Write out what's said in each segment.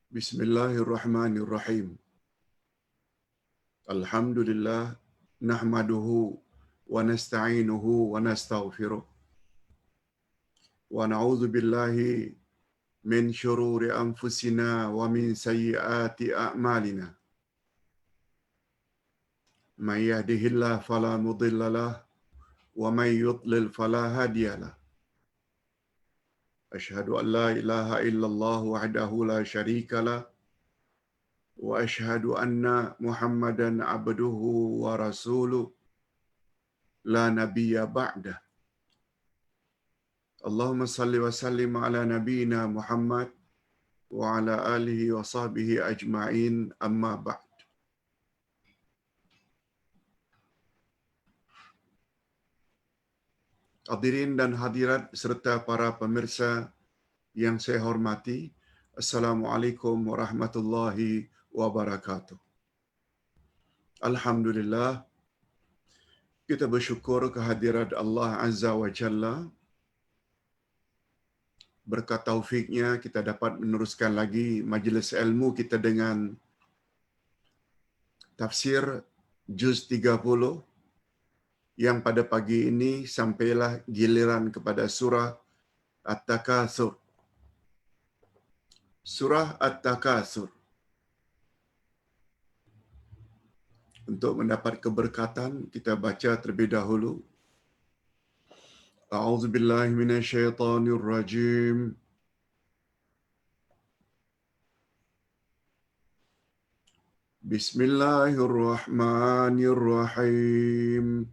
Bismillahirrahmanirrahim. Alhamdulillah nahmaduhu wa nasta'inuhu wa nastaghfiruh wa na'udzu billahi min syururi anfusina wa min sayyiati a'malina. May yahdihillahu fala mudilla lahu wa may yudlil fala hadiya lahu. Asyhadu an la ilaha illallah wahdahu la syarika lahu wa asyhadu anna Muhammadan abduhu wa rasuluh la nabiyya ba'dah. Allahumma salli wa sallim ala nabiyyina Muhammad wa ala alihi wa sahbihi ajma'in, amma ba'd. Hadirin dan hadirat serta para pemirsa yang saya hormati, Assalamualaikum warahmatullahi wabarakatuh. Alhamdulillah, kita bersyukur kehadirat Allah Azza wa Jalla. Berkat taufiknya kita dapat meneruskan lagi majlis ilmu kita dengan tafsir juz 30 yang pada pagi ini sampailah giliran kepada surah At-Takatsur. Surah At-Takatsur. Untuk mendapat keberkatan kita baca terlebih dahulu. A'udzubillahi minasyaitonirrajim. Bismillahirrahmanirrahim.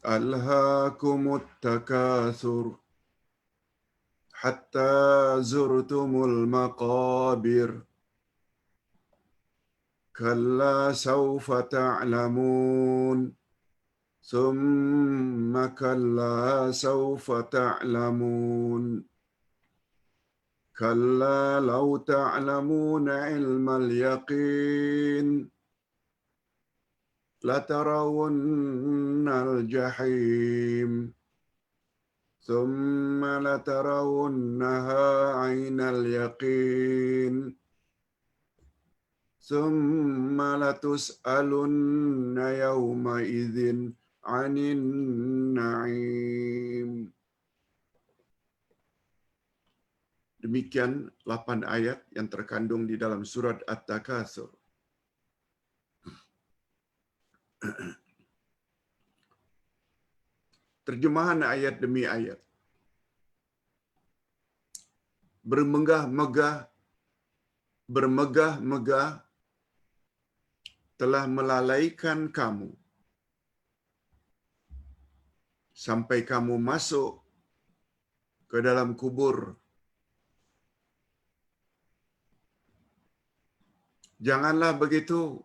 Alhaakumut takatsur hatta zurtumul maqabir. Kalla sawfa ta'lamun. Thumma kalla sawfa ta'lamun. Kalla law ta'lamuna ilmal yaqin. Latarawunnal jahim. Thumma latarawunnaha 'ainal yaqin. Thumma latus'alunna yawma idzin 'anin na'im. Demikian 8 ayat yang terkandung di dalam surat At-Takatsur. Terjemahan ayat demi ayat. Bermegah-megah telah melalaikan kamu sampai kamu masuk ke dalam kubur. Janganlah begitu,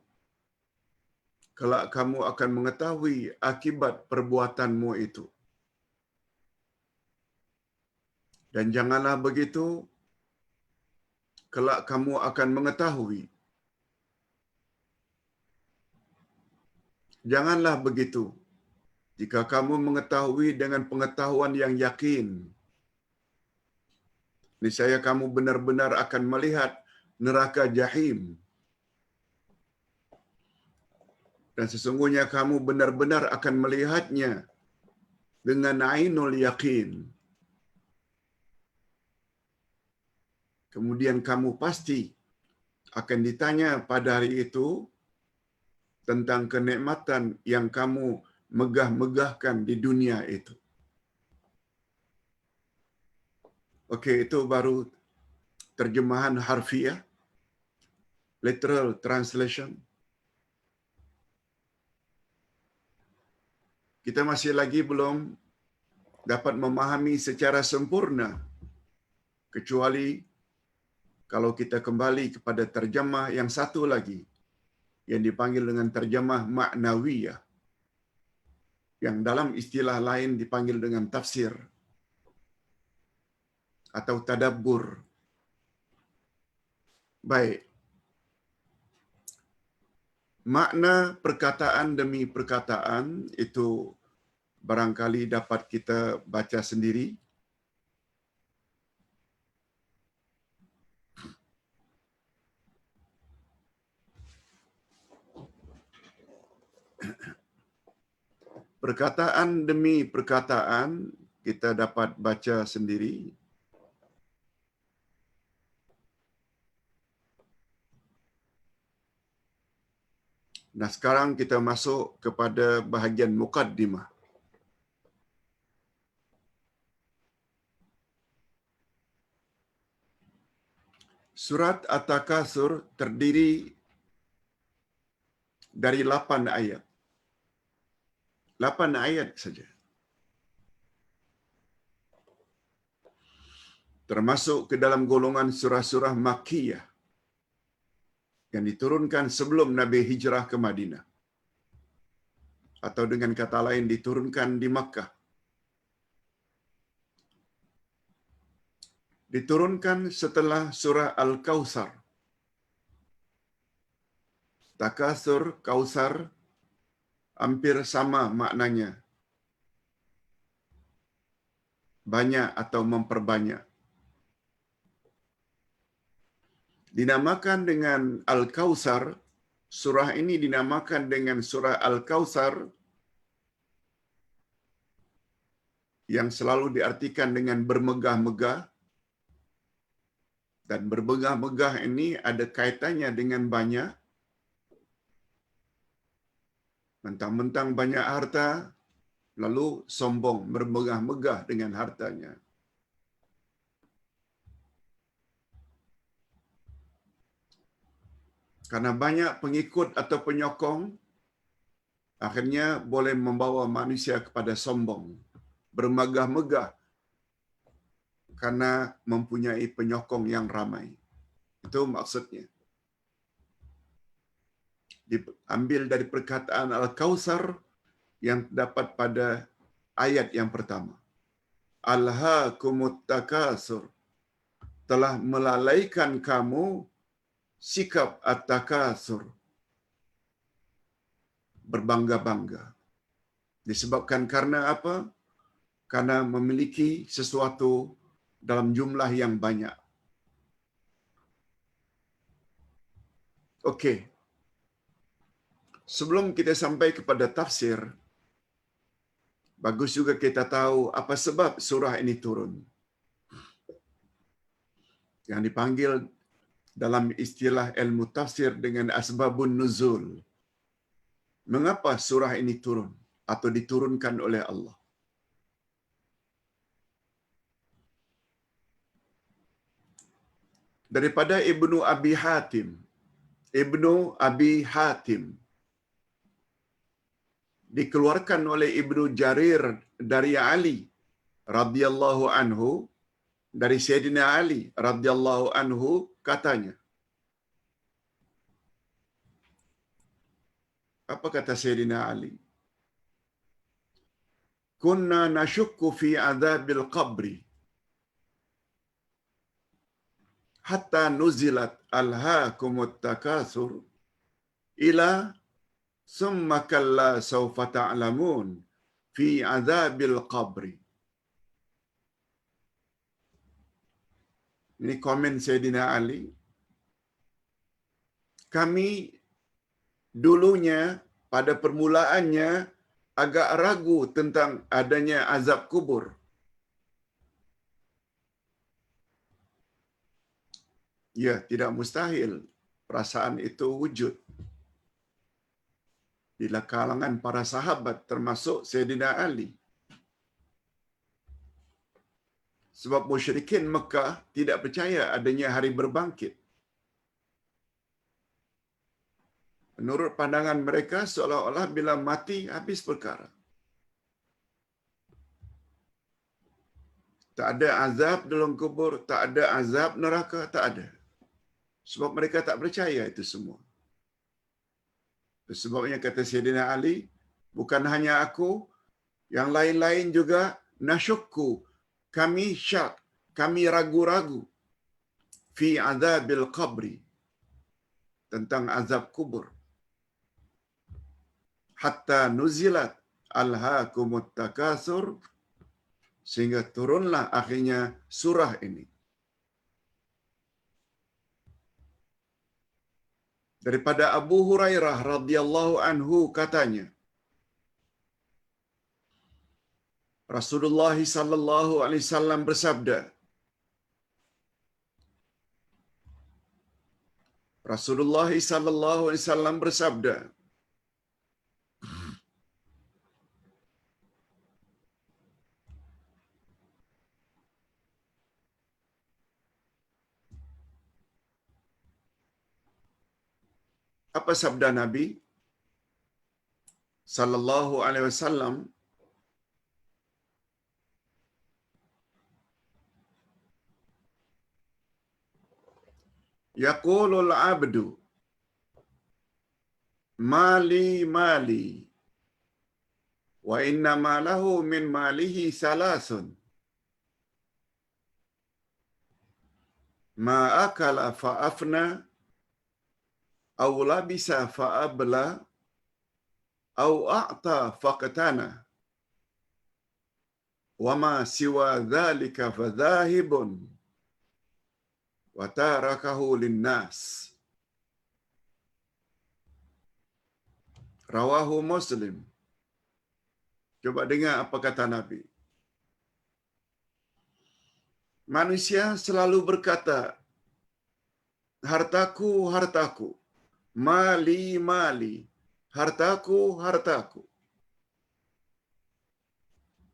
kelak kamu akan mengetahui akibat perbuatanmu itu. Dan janganlah begitu, kelak kamu akan mengetahui. Janganlah begitu, jika kamu mengetahui dengan pengetahuan yang yakin. Niscaya kamu benar-benar akan melihat neraka jahim. Dan sesungguhnya kamu benar-benar akan melihatnya dengan ainul yakin. Kemudian kamu pasti akan ditanya pada hari itu tentang kenikmatan yang kamu megah-megahkan di dunia itu. Okey, itu baru terjemahan harfiah, literal translation. Kita masih lagi belum dapat memahami secara sempurna, kecuali kalau kita kembali kepada terjemah yang satu lagi, yang dipanggil dengan terjemah ma'nawiyah, yang dalam istilah lain dipanggil dengan tafsir atau tadabbur. Baik. Makna perkataan demi perkataan itu barangkali dapat kita baca sendiri. Perkataan demi perkataan kita dapat baca sendiri. Nah, sekarang kita masuk kepada bahagian muqaddimah. Surat At-Takatsur terdiri dari 8 ayat. 8 ayat saja. Termasuk ke dalam golongan surah-surah Makkiyah yang diturunkan sebelum Nabi hijrah ke Madinah. Atau dengan kata lain diturunkan di Makkah. Diturunkan setelah surah Al-Kautsar. Takatsur, Kautsar hampir sama maknanya. Banyak atau memperbanyak. Dinamakan dengan Al-Kautsar, surah ini dinamakan dengan surah Al-Kautsar yang selalu diartikan dengan bermegah-megah. Dan bermegah-megah ini ada kaitannya dengan banyak. Mentang-mentang banyak harta, lalu sombong, bermegah-megah dengan hartanya. Karena banyak pengikut atau penyokong, akhirnya boleh membawa manusia kepada sombong, bermegah-megah karena mempunyai penyokong yang ramai. Itu maksudnya. Diambil dari perkataan Al-Kautsar yang dapat pada ayat yang pertama. Alhaakumut takatsur, telah melalaikan kamu sikap at-takatsur, berbangga-bangga. Disebabkan karena apa? Karena memiliki sesuatu dalam jumlah yang banyak. Okey. Sebelum kita sampai kepada tafsir, bagus juga kita tahu apa sebab surah ini turun. Yang dipanggil dalam istilah ilmu tafsir dengan asbabun nuzul. Mengapa surah ini turun atau diturunkan oleh Allah? Daripada Ibnu Abi Hatim. Ibnu Abi Hatim dikeluarkan oleh Ibnu Jarir dari Ali radhiyallahu anhu, dari Sayyidina Ali radhiyallahu anhu katanya. Apa kata Sayyidina Ali? Kunna nashukku fi adzabil qabri hatta nuzilat alhaakumut takatsur ila summa kalla sawfa ta'lamun fi adzabil qabri. Ini komen Sayyidina Ali. Kami dulunya pada permulaannya agak ragu tentang adanya azab kubur. Ya, tidak mustahil perasaan itu wujud di kalangan para sahabat termasuk Sayyidina Ali. Sebab musyrikin Mekah tidak percaya adanya hari berbangkit. Menurut pandangan mereka seolah-olah bila mati habis perkara. Tak ada azab dalam kubur, tak ada azab neraka, tak ada. Sebab mereka tak percaya itu semua. Sebabnya kata Sayyidina Ali, bukan hanya aku, yang lain-lain juga nasyukku, kami syak, kami ragu-ragu fi azabil qabri, tentang azab kubur. Hatta nuzilat alhaakumut takatsur, sehingga turunlah akhirnya surah ini. Daripada Abu Hurairah radhiyallahu anhu katanya, Rasulullah sallallahu alaihi wasallam bersabda, Rasulullah sallallahu alaihi wasallam bersabda, apa sabda Nabi sallallahu alaihi wasallam? Yaqulul 'abdu mali mali wa inna ma lahu min malihi salasun ma akala fa afna aw labisa fa abla aw a'ta faqtana wa ma siwa dhalika fadhahibun wa tarakahu linnas. Rawahu Muslim. Coba dengar apa kata Nabi. Manusia selalu berkata, hartaku, hartaku, mali, mali, hartaku, hartaku.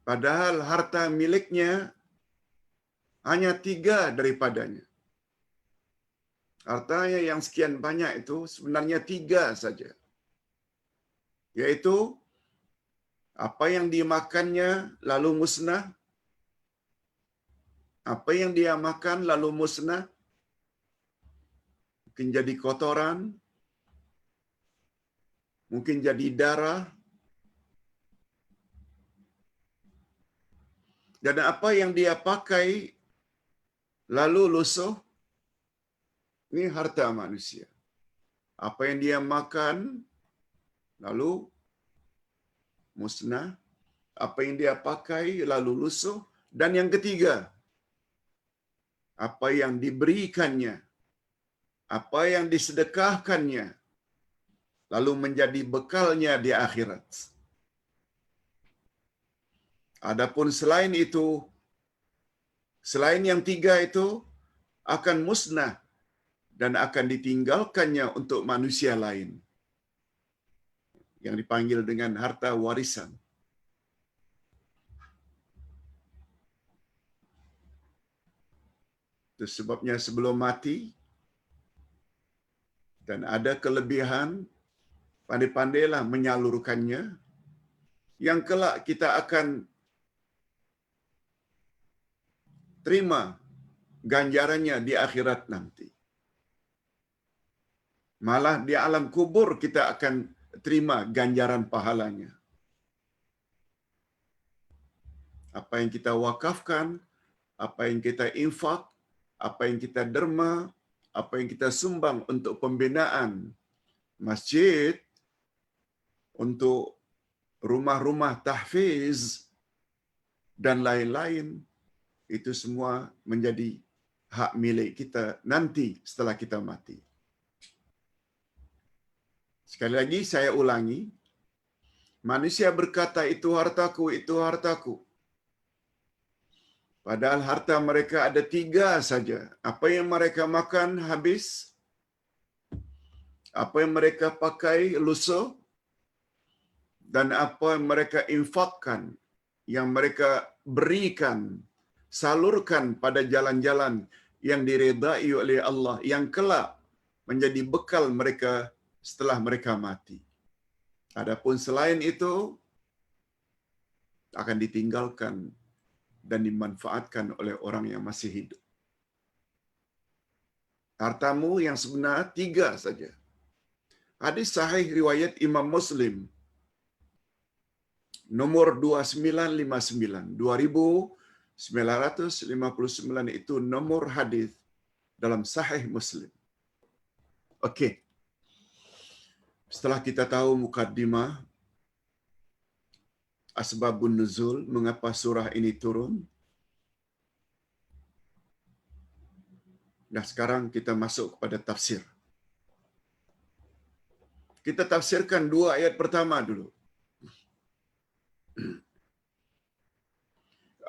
Padahal harta miliknya hanya 3 daripadanya. Hartanya yang sekian banyak itu sebenarnya 3 saja. Yaitu apa yang dimakannya lalu musnah, apa yang dia makan lalu musnah, mungkin jadi kotoran, mungkin jadi darah, dan apa yang dia pakai lalu lusuh, ini harta manusia. Apa yang dia makan lalu musnah, apa yang dia pakai lalu lusuh, dan yang ketiga, apa yang diberikannya, apa yang disedekahkannya, lalu menjadi bekalnya di akhirat. Adapun selain itu, selain yang 3 itu akan musnah dan akan ditinggalkannya untuk manusia lain, yang dipanggil dengan harta warisan. Itu sebabnya sebelum mati, dan ada kelebihan, pandai-pandailah menyalurkannya, yang kelak kita akan terima ganjarannya di akhirat nanti. Malah di alam kubur kita akan terima ganjaran pahalanya. Apa yang kita wakafkan, apa yang kita infak, apa yang kita derma, apa yang kita sumbang untuk pembinaan masjid, untuk rumah-rumah tahfiz, dan lain-lain, itu semua menjadi hak milik kita nanti setelah kita mati. Sekali lagi saya ulangi, manusia berkata itu hartaku, itu hartaku. Padahal harta mereka ada 3 saja. Apa yang mereka makan habis, apa yang mereka pakai lusuh, dan apa yang mereka infakkan, yang mereka berikan, salurkan pada jalan-jalan yang diredai oleh Allah, yang kelak menjadi bekal mereka setelah mereka mati. Adapun selain itu akan ditinggalkan dan dimanfaatkan oleh orang yang masih hidup. Hartamu yang sebenar 3 saja. Hadis sahih riwayat Imam Muslim nomor 2959, 2959 itu nomor hadis dalam sahih Muslim. Okey. Setelah kita tahu mukaddimah, asbabun nuzul, mengapa surah ini turun, nah sekarang kita masuk kepada tafsir. Kita tafsirkan 2 ayat pertama dulu.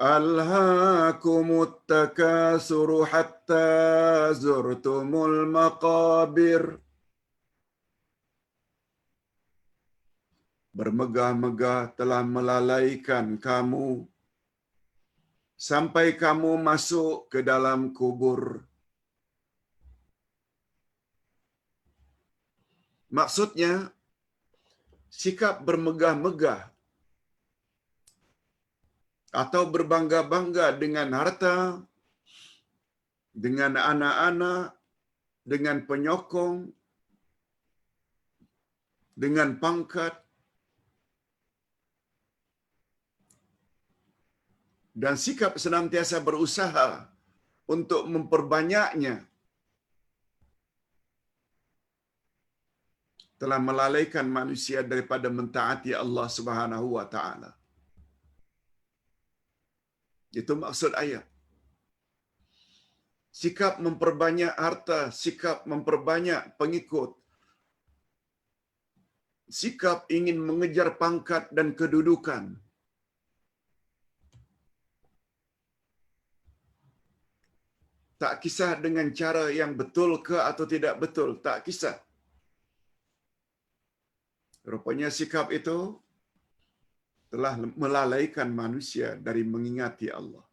Alhaakumut takasuru hatta zurtumul maqabir. Bermegah-megah telah melalaikan kamu sampai kamu masuk ke dalam kubur. Maksudnya, sikap bermegah-megah atau berbangga-bangga dengan harta, dengan anak-anak, dengan penyokong, dengan pangkat, dan sikap senantiasa berusaha untuk memperbanyaknya telah melalaikan manusia daripada mentaati Allah Subhanahu wa taala. Itu maksud ayat. Sikap memperbanyak harta, sikap memperbanyak pengikut, sikap ingin mengejar pangkat dan kedudukan, tak kisah dengan cara yang betul ke atau tidak betul, tak kisah. Rupanya sikap itu telah melalaikan manusia dari mengingati Allah.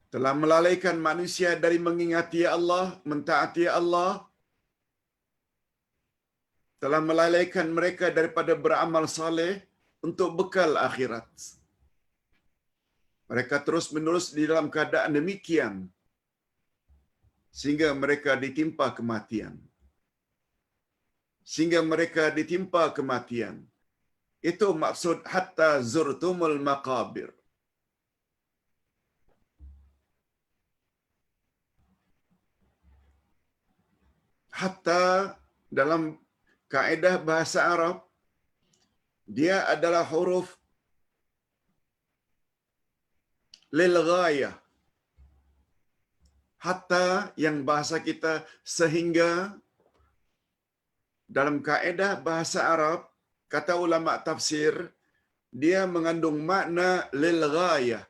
Telah melalaikan manusia dari mengingati Allah, mentaati Allah, telah melalaikan mereka daripada beramal saleh untuk bekal akhirat. Mereka terus-menerus di dalam keadaan demikian sehingga mereka ditimpa kematian. Sehingga mereka ditimpa kematian. Itu maksud hatta zurtumul maqabir. Hatta dalam kaedah bahasa Arab, dia adalah huruf lil ghayah. Hatta yang bahasa kita sehingga, dalam kaedah bahasa Arab, kata ulama tafsir, dia mengandung makna lil ghayah,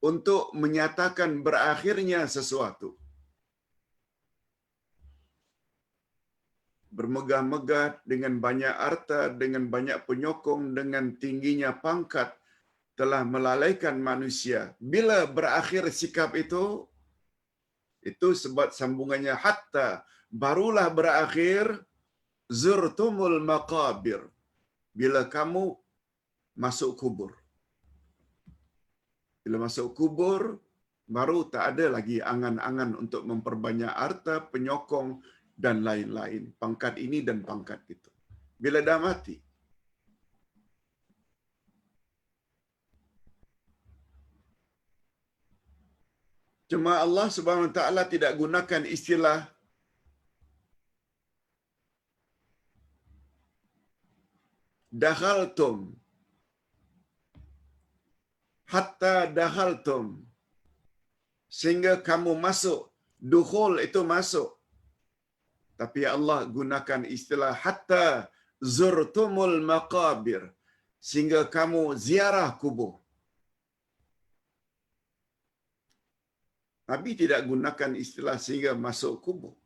untuk menyatakan berakhirnya sesuatu. Bermegah-megah dengan banyak harta, dengan banyak penyokong, dengan tingginya pangkat, telah melalaikan manusia. Bila berakhir sikap itu sebab sambungannya hatta, barulah berakhir zurtumul maqabir. Bila kamu masuk kubur. Bila masuk kubur, baru tak ada lagi angan-angan untuk memperbanyak harta, penyokong, dan lain-lain. Pangkat ini dan pangkat itu. Bila dah mati. Cuma Allah Subhanahu Wa Taala tidak gunakan istilah dakhaltum, hatta dakhaltum, sehingga kamu masuk. Dukhul itu masuk. Tapi Allah gunakan istilah hatta zurtumul maqabir, sehingga kamu ziarah kubur. Nabi tidak gunakan istilah sehingga masuk kubur.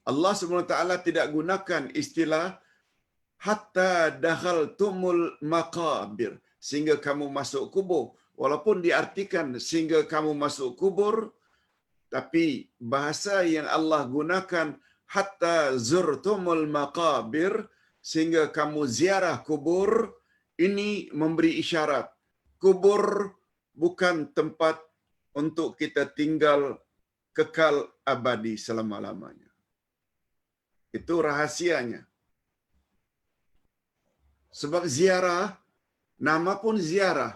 Allah SWT tidak gunakan istilah hatta dakhaltumul maqabir, sehingga kamu masuk kubur. Walaupun diartikan sehingga kamu masuk kubur, tapi bahasa yang Allah gunakan hatta zurtumul maqabir, sehingga kamu ziarah kubur, ini memberi isyarat kubur bukan tempat untuk kita tinggal kekal abadi selama-lamanya. Itu rahasianya. Sebab ziarah, nama pun ziarah,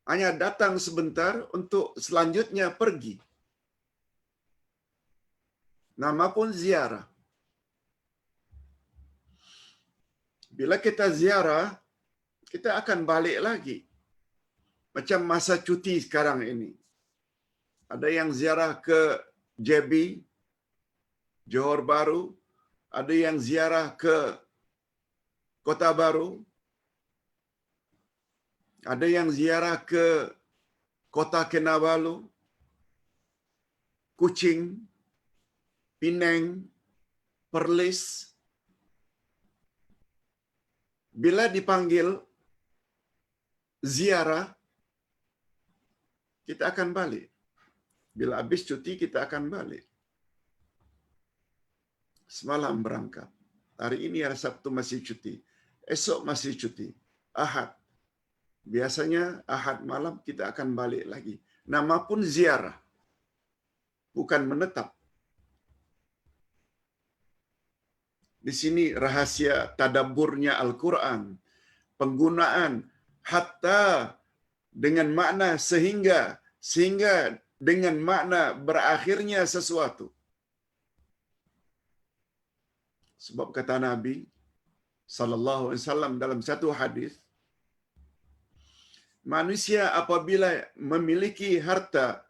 hanya datang sebentar untuk selanjutnya pergi. Nama pun ziarah. Bila kita ziarah, kita akan balik lagi. Macam masa cuti sekarang ini. Ada yang ziarah ke JB, Johor Bahru, ada yang ziarah ke Kota Baru, ada yang ziarah ke Kota Kinabalu, Kuching, Penang, Perlis. Bila dipanggil ziarah, kita akan balik. Bila habis cuti, kita akan balik. Semalam berangkat. Hari ini hari Sabtu masih cuti. Esok masih cuti. Ahad. Biasanya Ahad malam kita akan balik lagi. Nama pun ziarah. Bukan menetap. Di sini rahasia tadabburnya Al-Quran. Penggunaan hatta dengan makna sehingga dengan makna berakhirnya sesuatu. Sebab kata Nabi sallallahu alaihi wasallam dalam satu hadis, manusia apabila memiliki harta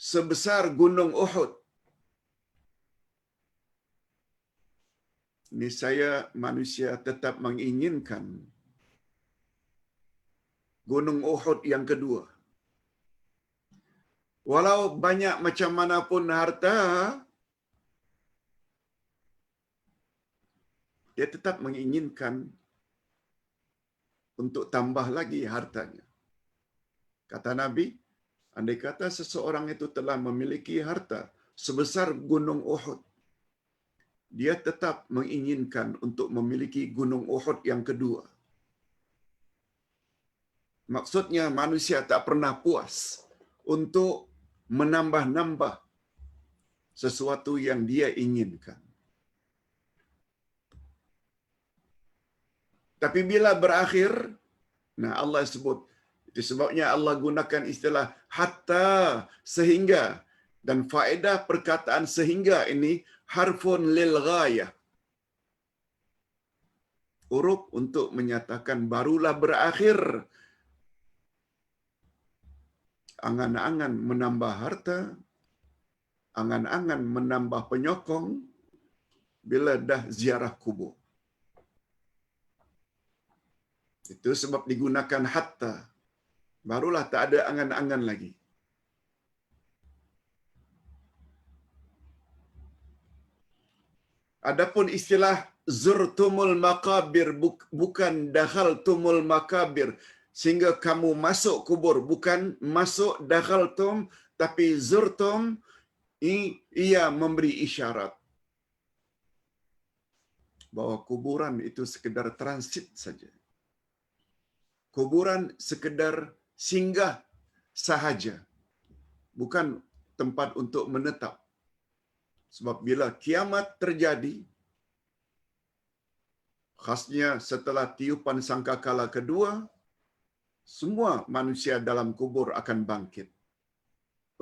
sebesar gunung Uhud, niscaya manusia tetap menginginkan gunung Uhud yang kedua. Walau banyak macam manapun harta, dia tetap menginginkan untuk tambah lagi hartanya. Kata Nabi, andai kata seseorang itu telah memiliki harta sebesar gunung Uhud, dia tetap menginginkan untuk memiliki gunung Uhud yang kedua. Maksudnya manusia tak pernah puas untuk menambah-nambah sesuatu yang dia inginkan. Tapi bila berakhir, nah Allah sebut, itu sebabnya Allah gunakan istilah hatta, sehingga, dan faedah perkataan sehingga ini harfun lil ghayah. Huruf untuk menyatakan barulah berakhir angan-angan menambah harta, angan-angan menambah penyokong bila dah ziarah kubur. Itu sebab digunakan hatta. Barulah tak ada angan-angan lagi. Adapun istilah zurtumul maqabir, bukan dakhaltumul makabir, sehingga kamu masuk kubur, bukan masuk dakhaltum, tapi zurtum, ia memberi isyarat bahwa kuburan itu sekedar transit saja. Kuburan sekedar singgah sahaja, bukan tempat untuk menetap. Sebab bila kiamat terjadi, khasnya setelah tiupan sangkakala kedua, semua manusia dalam kubur akan bangkit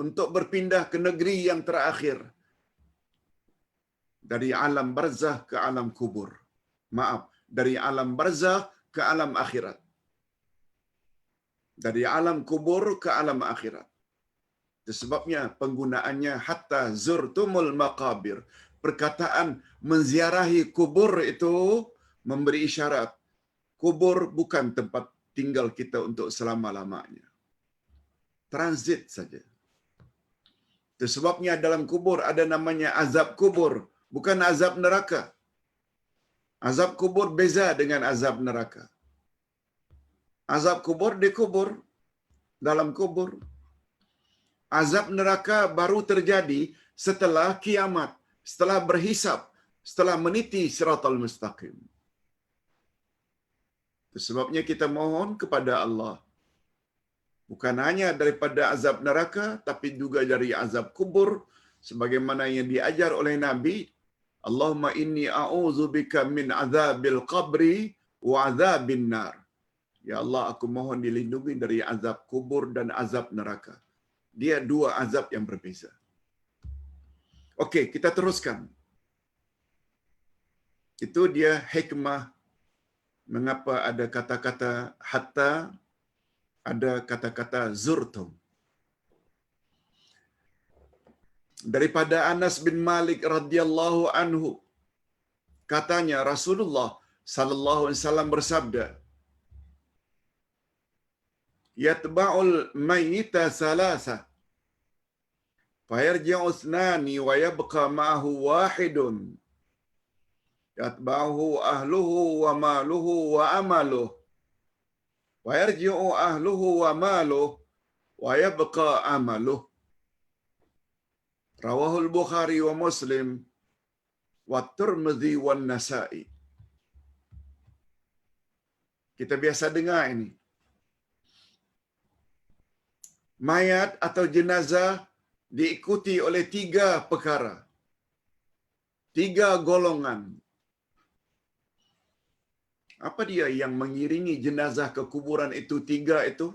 untuk berpindah ke negeri yang terakhir, dari alam barzah ke alam kubur. Maaf, dari alam barzah ke alam akhirat. Dari alam kubur ke alam akhirat. Itu sebabnya penggunaannya hatta zurtumul maqabir. Perkataan menziarahi kubur itu memberi isyarat kubur bukan tempat tinggal kita untuk selama-lamanya. Transit saja. Itu sebabnya dalam kubur ada namanya azab kubur, bukan azab neraka. Azab kubur beza dengan azab neraka. Azab kubur dikubur, dalam kubur. Azab neraka baru terjadi setelah kiamat, setelah berhisab, setelah meniti siratal mustaqim. Itu sebabnya kita mohon kepada Allah, bukan hanya daripada azab neraka, tapi juga dari azab kubur, sebagaimana yang diajar oleh Nabi, Allahumma inni a'udzubika min azabil qabri wa azabin nar. Ya Allah, aku mohon dilindungi dari azab kubur dan azab neraka. Dia dua azab yang berbeza. Okey, kita teruskan. Itu dia hikmah mengapa ada kata-kata hatta, ada kata-kata zurtum. Daripada Anas bin Malik radhiyallahu anhu, katanya Rasulullah sallallahu alaihi wasallam bersabda, "Yatba'ul mayyita salasa, fayarji'u ithnani wa yabqa ma'ahu wahidun. Yatba'uhu ahluhu wa maluhu wa amaluhu. Wa yarji'u ahluhu wa maluhu wa yabqa amaluhu." Rawahul Bukhari wa Muslim wa Tirmidzi wa Nasa'i. Kita biasa dengar ini. Mayat atau jenazah diikuti oleh 3 perkara. 3 golongan. Apa dia yang mengiringi jenazah ke kuburan itu 3 itu?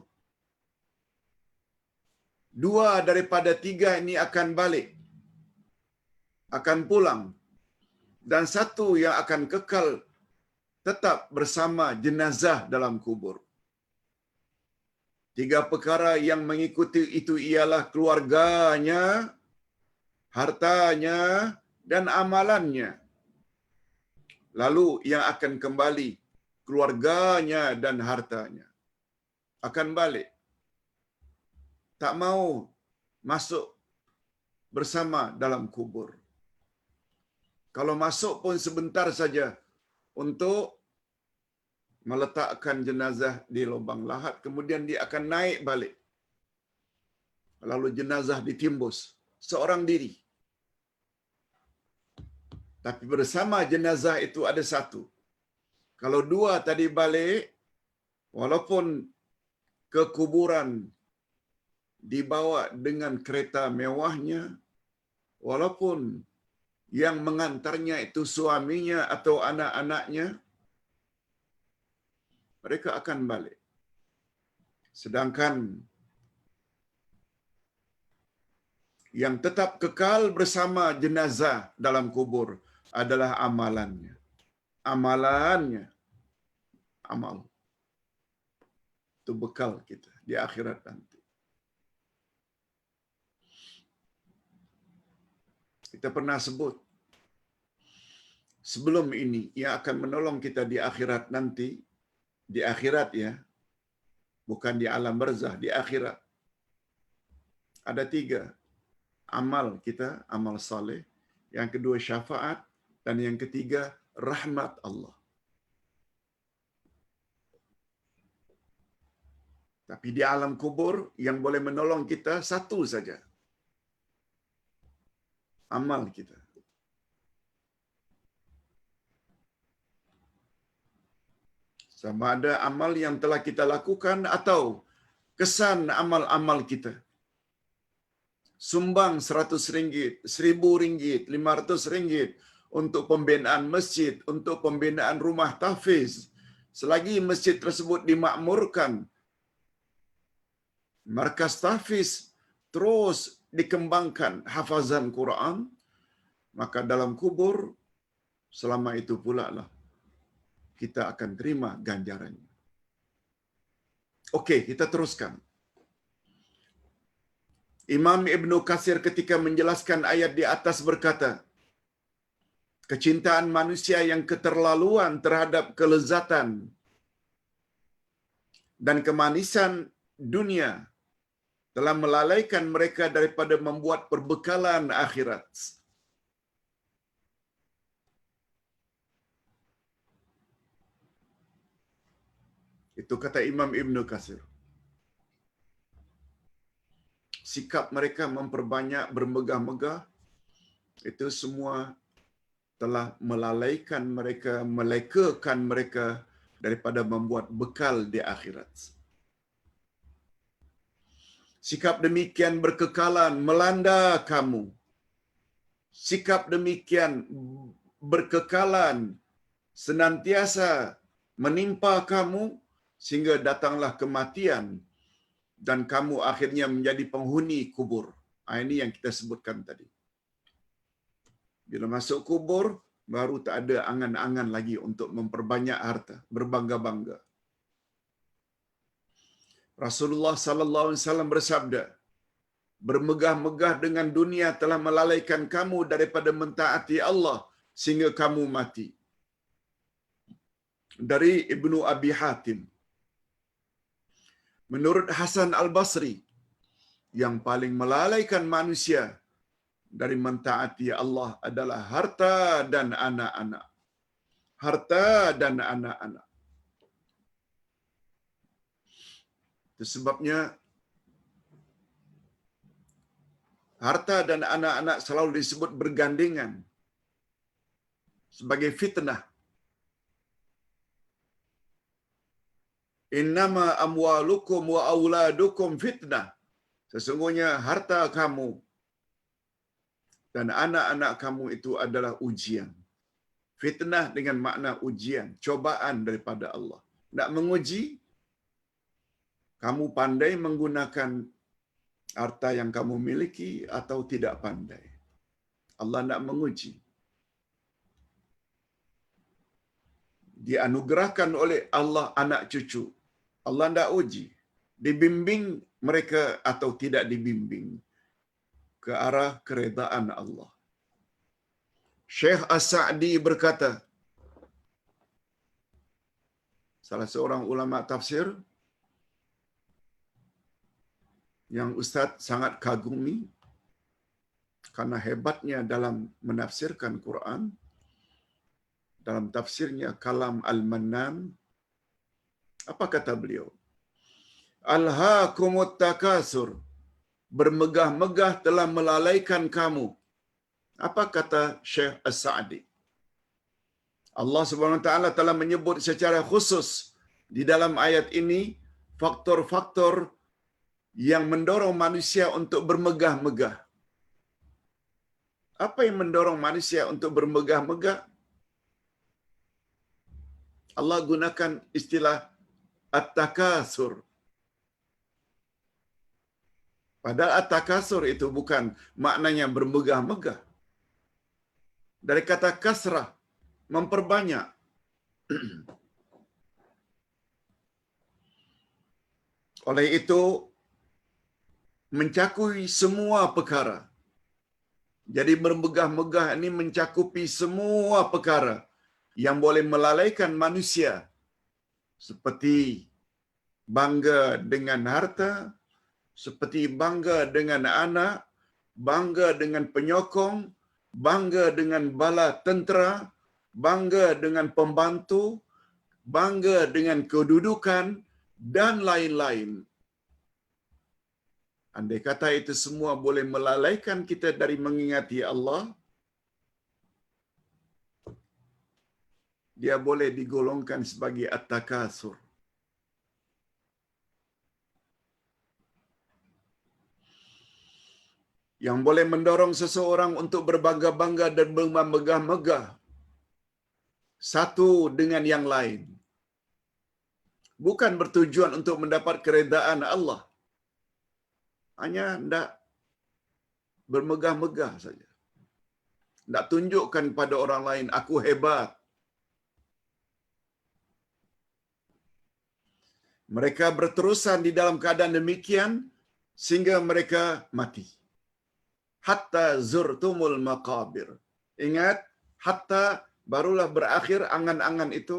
2 daripada 3 ini akan balik. Akan pulang. Dan 1 yang akan kekal tetap bersama jenazah dalam kubur. 3 perkara yang mengikuti itu ialah keluarganya, hartanya, dan amalannya. Lalu yang akan kembali, keluarganya dan hartanya. Akan balik. Tak mau masuk bersama dalam kubur. Kalau masuk pun sebentar saja untuk meletakkan jenazah di lubang lahat, kemudian dia akan naik balik. Lalu jenazah ditimbus seorang diri. Tapi bersama jenazah itu ada 1. Kalau 2 tadi balik, walaupun ke kuburan dibawa dengan kereta mewahnya, walaupun yang mengantarnya itu suaminya atau anak-anaknya, mereka akan balik. Sedangkan yang tetap kekal bersama jenazah dalam kubur adalah amalannya. Amalannya. Amal. Itu bekal kita di akhirat nanti. Kita pernah sebut, sebelum ini yang akan menolong kita di akhirat nanti, di akhirat ya, bukan di alam barzah, di akhirat. Ada 3. Amal kita, amal saleh. Yang kedua syafaat. Dan yang ketiga rahmat Allah. Tapi di alam kubur yang boleh menolong kita 1 saja. Amal kita. Sama ada amal yang telah kita lakukan atau kesan amal-amal kita. Sumbang RM100, RM1,000, RM500 untuk pembinaan masjid, untuk pembinaan rumah tahfiz. Selagi masjid tersebut dimakmurkan, markas tahfiz terus dikembangkan hafazan Quran, maka dalam kubur selama itu pula lah kita akan terima ganjarannya. Okey, kita teruskan. Imam Ibn Katsir ketika menjelaskan ayat di atas berkata, kecintaan manusia yang keterlaluan terhadap kelezatan dan kemanisan dunia telah melalaikan mereka daripada membuat perbekalan akhirat. Itu kata Imam Ibn Katsir. Sikap mereka memperbanyak bermegah-megah, itu semua telah melalaikan mereka, melekakan mereka daripada membuat bekal di akhirat. Sikap demikian berkekalan melanda kamu. Sikap demikian berkekalan senantiasa menimpa kamu sehingga datanglah kematian dan kamu akhirnya menjadi penghuni kubur. Ini yang kita sebutkan tadi. Bila masuk kubur, baru tak ada angan-angan lagi untuk memperbanyak harta, berbangga-bangga. Rasulullah sallallahu alaihi wasallam bersabda, bermegah-megah dengan dunia telah melalaikan kamu daripada mentaati Allah sehingga kamu mati. dari Ibnu Abi Hatim. Menurut Hasan Al-Basri, yang paling melalaikan manusia dari mentaati Allah adalah harta dan anak-anak. Harta dan anak-anak. Itu sebabnya harta dan anak-anak selalu disebut bergandengan sebagai fitnah. Innama amwalukum wa auladukum fitnah. Sesungguhnya harta kamu dan anak-anak kamu itu adalah ujian. Fitnah dengan makna ujian, cobaan daripada Allah. Nak menguji, kamu pandai menggunakan harta yang kamu miliki atau tidak pandai. Allah nak menguji. Dianugerahkan oleh Allah anak cucu. Allah nak uji. Dibimbing mereka atau tidak dibimbing ke arah keredaan Allah. Syekh As-Sa'di berkata, salah seorang ulama tafsir yang Ustaz sangat kagumi karena hebatnya dalam menafsirkan Quran, dalam tafsirnya Kalam Al-Mannan, apa kata beliau? Alhaakumut takasur, bermegah-megah telah melalaikan kamu. Apa kata Syekh As-Sa'di? Allah Subhanahu Wa Taala telah menyebut secara khusus di dalam ayat ini faktor-faktor yang mendorong manusia untuk bermegah-megah. Apa yang mendorong manusia untuk bermegah-megah? Allah gunakan istilah at-takasur. Padahal at-takasur itu bukan maknanya bermegah-megah. Dari kata kasrah, memperbanyak. Oleh itu, mencakupi semua perkara. Jadi bermegah-megah ini mencakupi semua perkara yang boleh melalaikan manusia. Seperti bangga dengan harta, seperti bangga dengan anak, bangga dengan penyokong, bangga dengan bala tentera, bangga dengan pembantu, bangga dengan kedudukan, dan lain-lain. Andai kata itu semua boleh melalaikan kita dari mengingati Allah, dia boleh digolongkan sebagai at-takasur. Yang boleh mendorong seseorang untuk berbangga-bangga dan bermegah-megah satu dengan yang lain. Bukan bertujuan untuk mendapat keredaan Allah. Hanya hendak bermegah-megah saja. Hendak tunjukkan pada orang lain, aku hebat. Mereka berterusan di dalam keadaan demikian sehingga mereka mati. Hatta zurtumul maqabir. Ingat, hatta barulah berakhir angan-angan itu.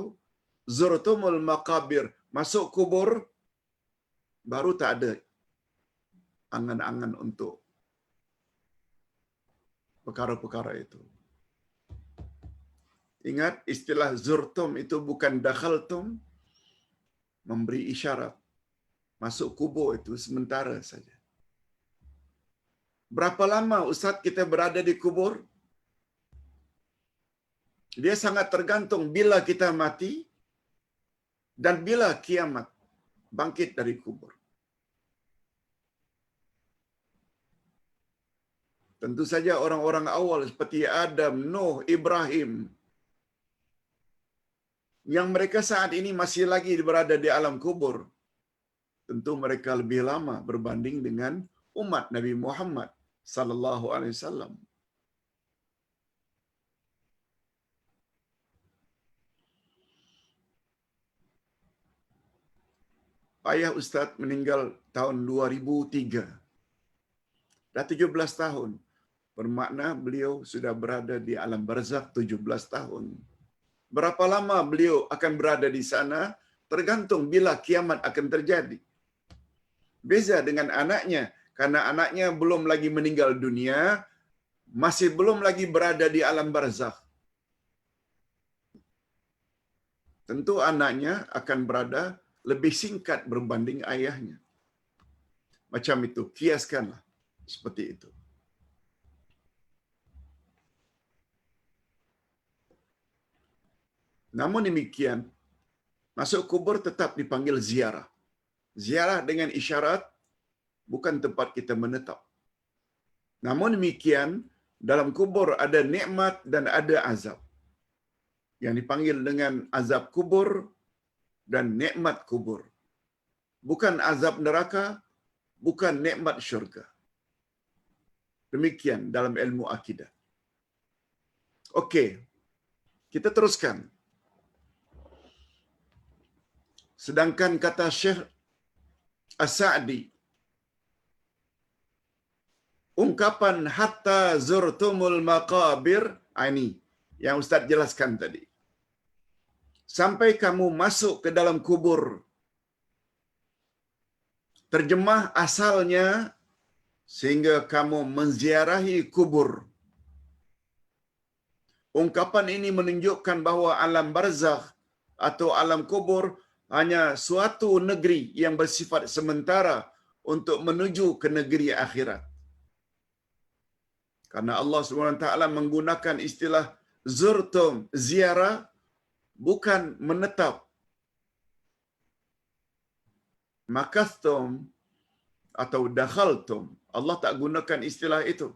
Zurtumul maqabir. Masuk kubur, baru tak ada angan-angan untuk perkara-perkara itu. Ingat, istilah zurtum itu bukan dakhaltum, memberi isyarat. Masuk kubur itu sementara saja. Berapa lama Ustaz kita berada di kubur? Dia sangat tergantung bila kita mati dan bila kiamat bangkit dari kubur. Tentu saja orang-orang awal seperti Adam, Nuh, Ibrahim, yang mereka saat ini masih lagi berada di alam kubur, tentu mereka lebih lama berbanding dengan umat Nabi Muhammad sallallahu alaihi wasallam. Ayah Ustaz meninggal tahun 2003. Dah 17 tahun. Bermakna beliau sudah berada di alam barzakh 17 tahun. Berapa lama beliau akan berada di sana tergantung bila kiamat akan terjadi. Beza dengan anaknya, karena anaknya belum lagi meninggal dunia, masih belum lagi berada di alam barzakh. Tentu anaknya akan berada lebih singkat berbanding ayahnya. Macam itu, kiaskanlah seperti itu. Namun demikian, masuk kubur tetap dipanggil ziarah. Ziarah dengan isyarat bukan tempat kita menetap. Namun demikian, dalam kubur ada nikmat dan ada azab. Yang dipanggil dengan azab kubur dan nikmat kubur. Bukan azab neraka, bukan nikmat syurga. Demikian dalam ilmu akidah. Okey, kita teruskan. Sedangkan kata Syekh As-Sa'di, ungkapan hatta zurtumul maqabir, ini yang Ustaz jelaskan tadi. Sampai kamu masuk ke dalam kubur. Terjemah asalnya sehingga kamu menziarahi kubur. Ungkapan ini menunjukkan bahawa alam barzakh atau alam kubur hanya suatu negeri yang bersifat sementara untuk menuju ke negeri akhirat. Karena Allah SWT menggunakan istilah zurtum, ziarah, bukan menetap. Makastum atau dakhaltum. Allah tak gunakan istilah itu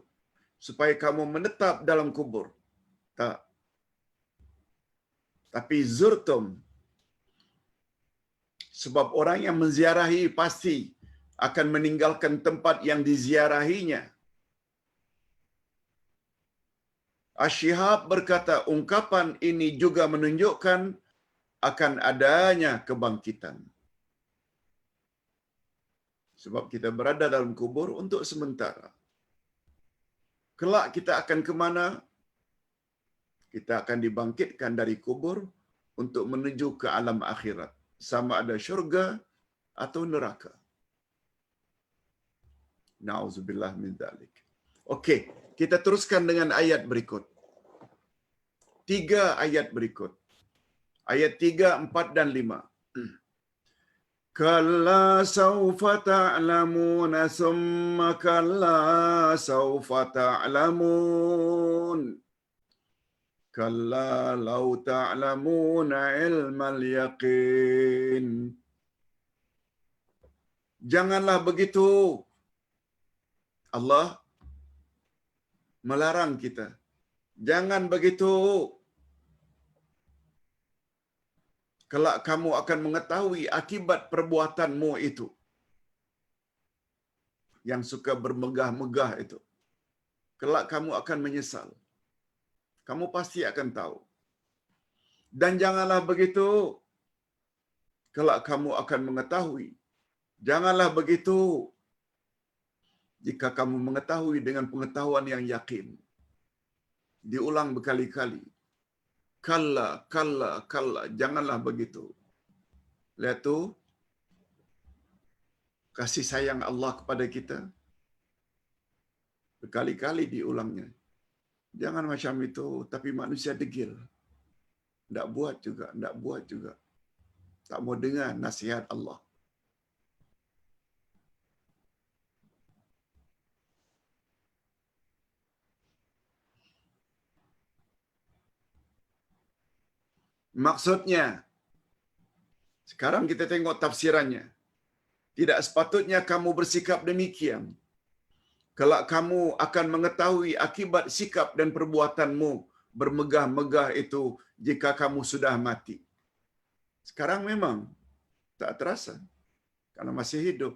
supaya kamu menetap dalam kubur. Tak. Tapi zurtum, sebab orang yang menziarahi pasti akan meninggalkan tempat yang diziarahinya. Asy-Syihab berkata, ungkapan ini juga menunjukkan akan adanya kebangkitan. Sebab kita berada dalam kubur untuk sementara. Kelak kita akan ke mana? Kita akan dibangkitkan dari kubur untuk menuju ke alam akhirat. Sama ada syurga atau neraka. Na'udzubillah min dzalik. Okey, kita teruskan dengan ayat berikut. 3 ayat berikut. Ayat 3, 4 dan 5. Kalla sawfa ta'lamuna summa kalla sawfa ta'lamun. Kalla law ta'lamuna ilmal yaqin. Janganlah begitu. Allah melarang kita. Jangan begitu. Kelak kamu akan mengetahui akibat perbuatanmu itu. Yang suka bermegah-megah itu. Kelak kamu akan menyesal. Kamu pasti akan tahu. Dan janganlah begitu. Kelak kamu akan mengetahui. Janganlah begitu. Jika kamu mengetahui dengan pengetahuan yang yakin. Diulang berkali-kali. Kalla, kalla, kalla. Janganlah begitu. Lihat tu. Kasih sayang Allah kepada kita. Berkali-kali diulangnya. Jangan macam itu. Tapi manusia degil. Tak buat juga. Tak buat juga. Tak mau dengar nasihat Allah. Maksudnya, sekarang kita tengok tafsirannya. Tidak sepatutnya kamu bersikap demikian. Kelak kamu akan mengetahui akibat sikap dan perbuatanmu bermegah-megah itu jika kamu sudah mati. Sekarang memang tak terasa karena masih hidup.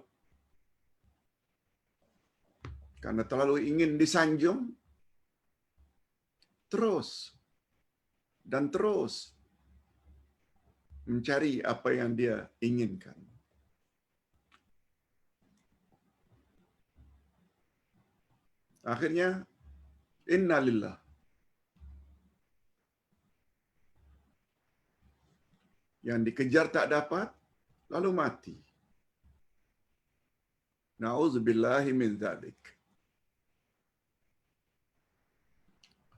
Karena terlalu ingin disanjung, terus dan terus mencari apa yang dia inginkan. Akhirnya, innalillah. yang dikejar tak dapat, lalu mati. Na'udzubillahi min dzalik.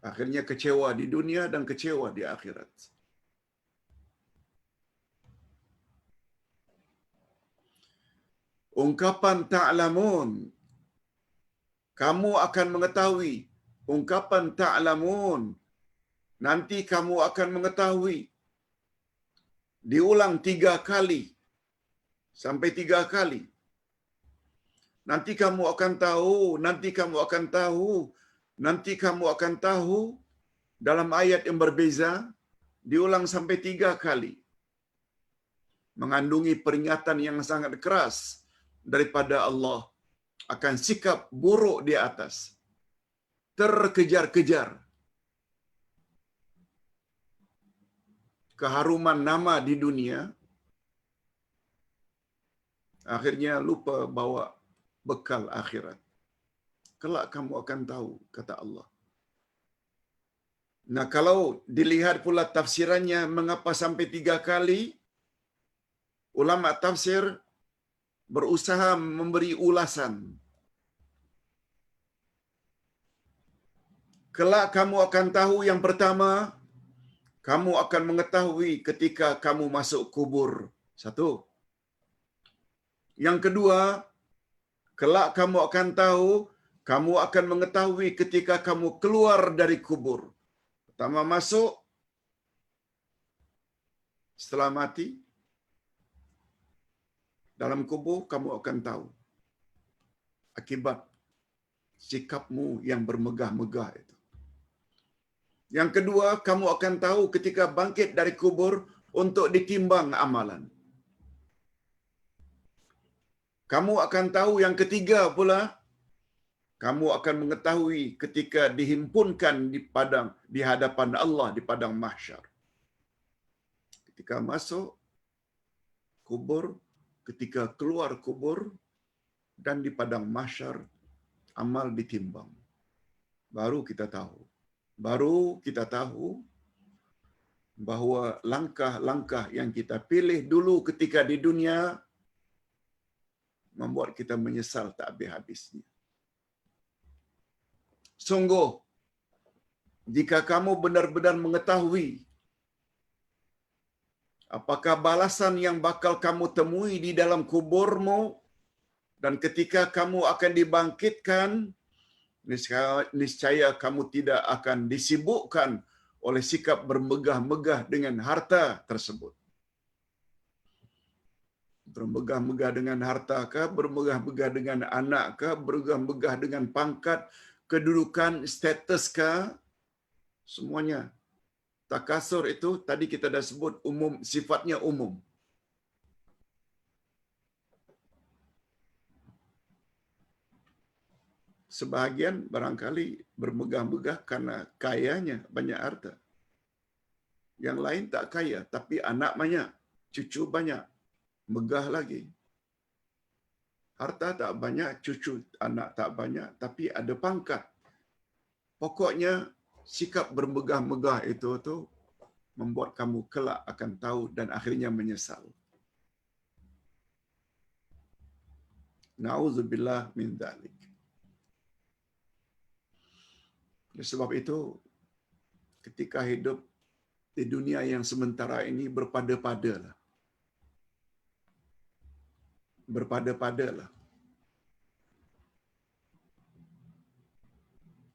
Akhirnya kecewa di dunia dan kecewa di akhirat. Ungkapan ta'lamun, kamu akan mengetahui. Ungkapan ta'lamun, nanti kamu akan mengetahui. Diulang 3 kali sampai 3 kali. Nanti kamu akan tahu, nanti kamu akan tahu, nanti kamu akan tahu. Dalam ayat yang berbeza, diulang sampai 3 kali. Mengandungi peringatan yang sangat keras daripada Allah akan sikap buruk di atas. Terkejar-kejar. Keharuman nama di dunia, akhirnya lupa bawa bekal akhirat. Kelak kamu akan tahu, kata Allah. Nah, kalau dilihat pula tafsirannya, mengapa sampai 3 kali, ulama tafsir berusaha memberi ulasan. Kelak kamu akan tahu, yang pertama, kamu akan mengetahui ketika kamu masuk kubur. 1. Yang kedua, kelak kamu akan tahu, kamu akan mengetahui ketika kamu keluar dari kubur. Pertama masuk, setelah mati, dalam kubur kamu akan tahu akibat sikapmu yang bermegah-megah itu. Yang kedua, kamu akan tahu ketika bangkit dari kubur untuk ditimbang amalan. Kamu akan tahu yang ketiga pula, kamu akan mengetahui ketika dihimpunkan di hadapan Allah di padang mahsyar. Ketika masuk kubur, ketika keluar kubur, dan di padang mahsyar amal ditimbang. Baru kita tahu bahwa langkah-langkah yang kita pilih dulu ketika di dunia membuat kita menyesal tak habis-habisnya. Sungguh, jika kamu benar-benar mengetahui apakah balasan yang bakal kamu temui di dalam kuburmu, dan ketika kamu akan dibangkitkan, niscaya kamu tidak akan disibukkan oleh sikap bermegah-megah dengan harta tersebut. Bermegah-megah dengan harta kah, bermegah-megah dengan anak kah, bermegah-megah dengan pangkat, kedudukan, status kah, semuanya. Takasur itu tadi kita dah sebut umum, sifatnya umum. Sebahagian barangkali bermegah-megah karena kayanya banyak harta. Yang lain tak kaya, tapi anak banyak, cucu banyak, megah lagi. Harta tak banyak, cucu anak tak banyak, tapi ada pangkat. Pokoknya sikap bermegah-megah itu tu membuat kamu kelak akan tahu dan akhirnya menyesal. Na'udzubillah min dzalik. Sebab itu, ketika hidup di dunia yang sementara ini, berpada-padalah. Berpada-padalah.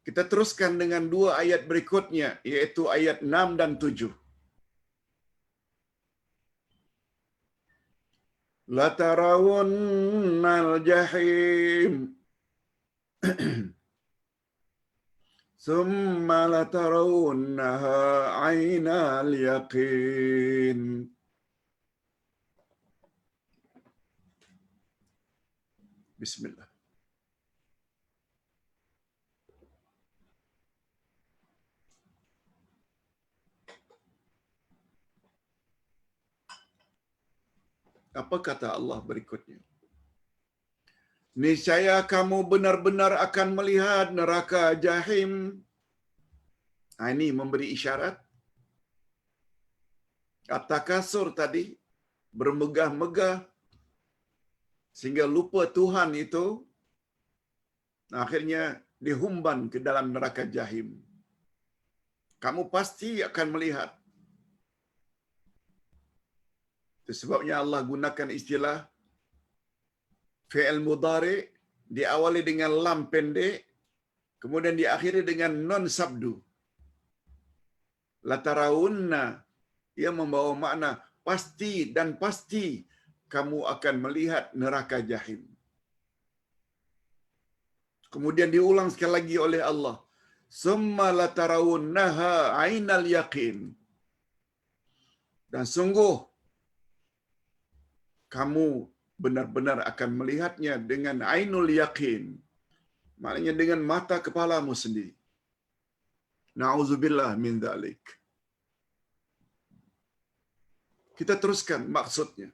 Kita teruskan dengan 2 ayat berikutnya, iaitu ayat 6 dan 7. La tarawunnal jahim thumma la tarawunnaha 'ainal yaqin. Bismillah. Apa kata Allah berikutnya? Niscaya kamu benar-benar akan melihat neraka jahim. Ini memberi isyarat At-takasur tadi, bermegah-megah sehingga lupa Tuhan itu, akhirnya dihumban ke dalam neraka jahim. Kamu pasti akan melihat. Itu sebabnya Allah gunakan istilah fi'il mudhari diawali dengan lam pendek, kemudian diakhiri dengan non sabdu. Latarawunna, ia membawa makna pasti dan pasti kamu akan melihat neraka jahim. Kemudian diulang sekali lagi oleh Allah. Summa latarawunnaha ainal yaqin. Dan sungguh kamu benar-benar akan melihatnya dengan ainul yaqin. Maknanya dengan mata kepalamu sendiri. Na'udzubillah min dzalik. Kita teruskan maksudnya.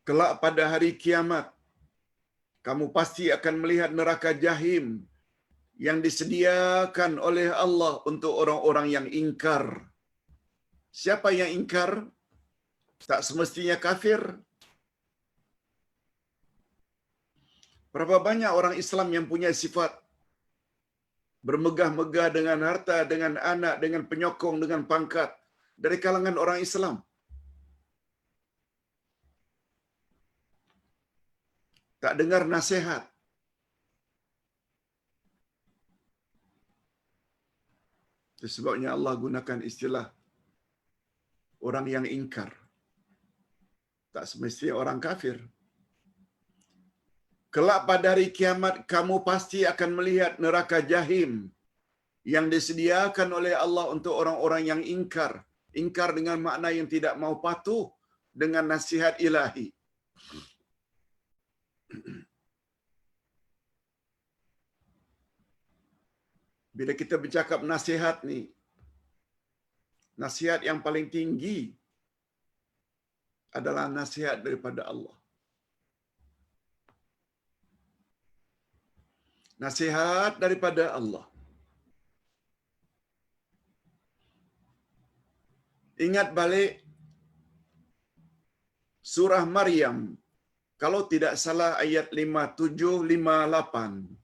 Kelak pada hari kiamat, kamu pasti akan melihat neraka jahim yang disediakan oleh Allah untuk orang-orang yang ingkar. Siapa yang ingkar? Tak semestinya kafir. Berapa banyak orang Islam yang punya sifat bermegah-megah dengan harta, dengan anak, dengan penyokong, dengan pangkat dari kalangan orang Islam. Tak dengar nasihat. Itu sebabnya Allah gunakan istilah orang yang ingkar. Tak semestinya orang kafir. Kelak pada hari kiamat, kamu pasti akan melihat neraka jahim yang disediakan oleh Allah untuk orang-orang yang ingkar. Ingkar dengan makna yang tidak mau patuh dengan nasihat ilahi. Bila kita bercakap nasihat ni, nasihat yang paling tinggi adalah nasihat daripada Allah. Nasihat daripada Allah. Ingat balik surah Maryam, kalau tidak salah ayat 57, 58.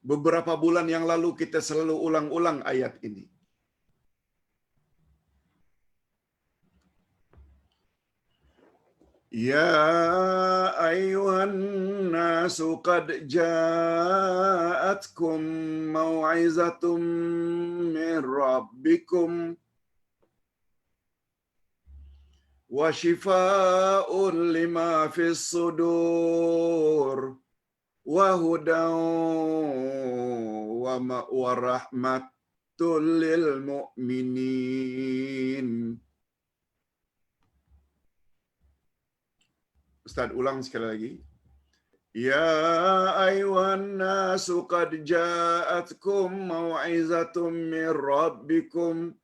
Beberapa bulan yang lalu kita selalu ulang-ulang ayat ini. Ya ayyuhan nasu qad ja'atkum mau'izatum min rabbikum wa shifaa'un lima fis sudur wa hudan wa rahmatul lil mu'minin. Ustaz ulang sekali lagi. Ya ayyuhan nasu qad ja'atkum mau'izatum min rabbikum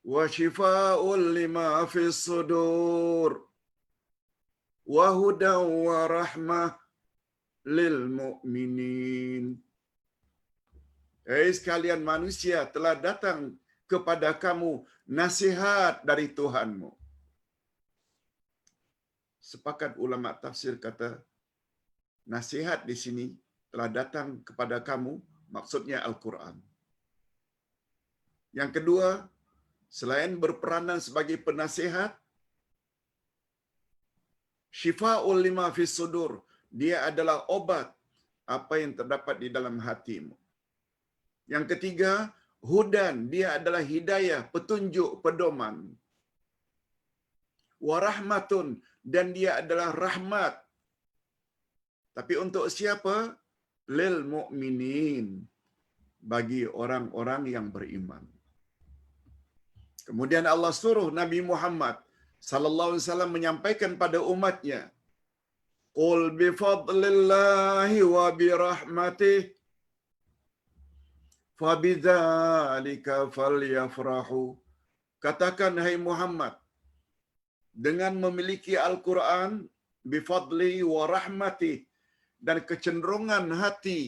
wa shifaa'un lima fis sudur wa hudan wa rahmah lil mu'minin. Sekalian manusia, telah datang kepada kamu nasihat dari Tuhanmu. Sepakat ulama tafsir kata nasihat di sini telah datang kepada kamu, maksudnya Al-Quran. Yang kedua, selain berperanan sebagai penasihat, syifa'ul lima fis sudur, dia adalah obat apa yang terdapat di dalam hatimu. Yang ketiga, hudan, dia adalah hidayah, petunjuk, pedoman. Warahmatun, dan dia adalah rahmat. Tapi untuk siapa? Lil mu'minin, bagi orang-orang yang beriman. Kemudian Allah suruh Nabi Muhammad sallallahu alaihi wasallam menyampaikan pada umatnya, qul bi fadlillahi wa bi rahmatih fa bidzalika falyafrahu. Katakan hai Muhammad, dengan memiliki Al-Quran, bifadli wa rahmati, dan kecenderungan hati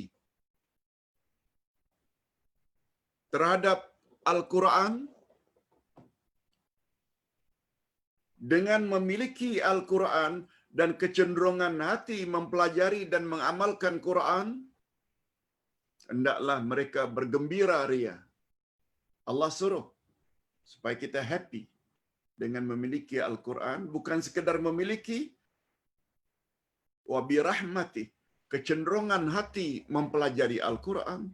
terhadap Al-Quran dengan memiliki Al-Quran dan kecenderungan hati mempelajari dan mengamalkan Quran, hendaklah mereka bergembira ria. Allah suruh supaya kita happy dengan memiliki Al-Quran, bukan sekedar memiliki, wa birahmati, kecenderungan hati mempelajari Al-Quran.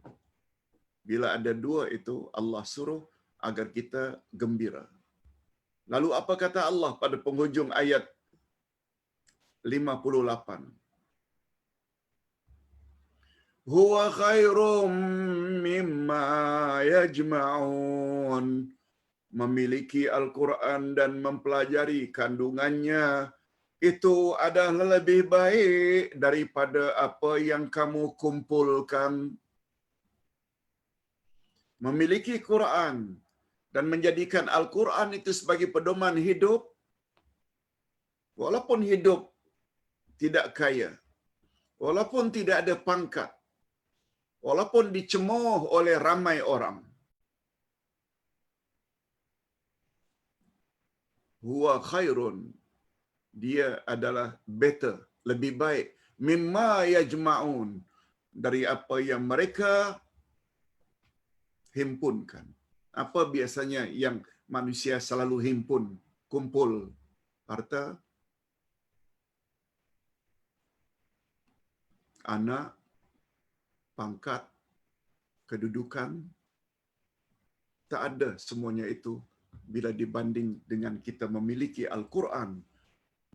Bila ada dua itu, Allah suruh agar kita gembira. Lalu apa kata Allah pada penghujung ayat 58? Huwa khairum mimma yajma'un. Memiliki Al-Quran dan mempelajari kandungannya itu adalah lebih baik daripada apa yang kamu kumpulkan. Memiliki Quran dan menjadikan Al-Quran itu sebagai pedoman hidup, walaupun hidup tidak kaya, walaupun tidak ada pangkat, walaupun dicemooh oleh ramai orang, huwa khairun, dia adalah better, lebih baik, mimma yajma'un, dari apa yang mereka himpunkan. Apa biasanya yang manusia selalu himpun, kumpul? Harta, anak, pangkat, kedudukan. Tak ada semuanya itu bila dibanding dengan kita memiliki Al-Quran,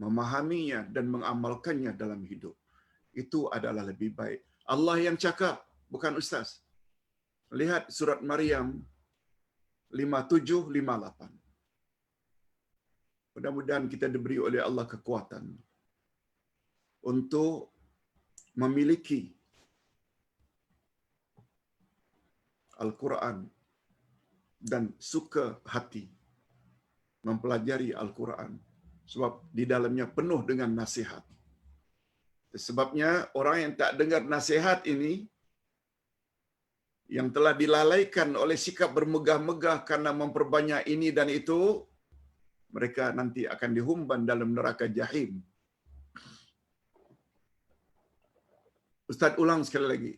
memahaminya dan mengamalkannya dalam hidup. Itu adalah lebih baik. Allah yang cakap, bukan ustaz. Lihat surat Maryam 57-58. Mudah-mudahan kita diberi oleh Allah kekuatan untuk memiliki Al-Quran dan suka hati mempelajari Al-Quran, sebab di dalamnya penuh dengan nasihat. Sebabnya orang yang tak dengar nasihat ini, yang telah dilalaikan oleh sikap bermegah-megah karena memperbanyak ini dan itu, mereka nanti akan dihumban dalam neraka jahim. Ustaz ulang sekali lagi.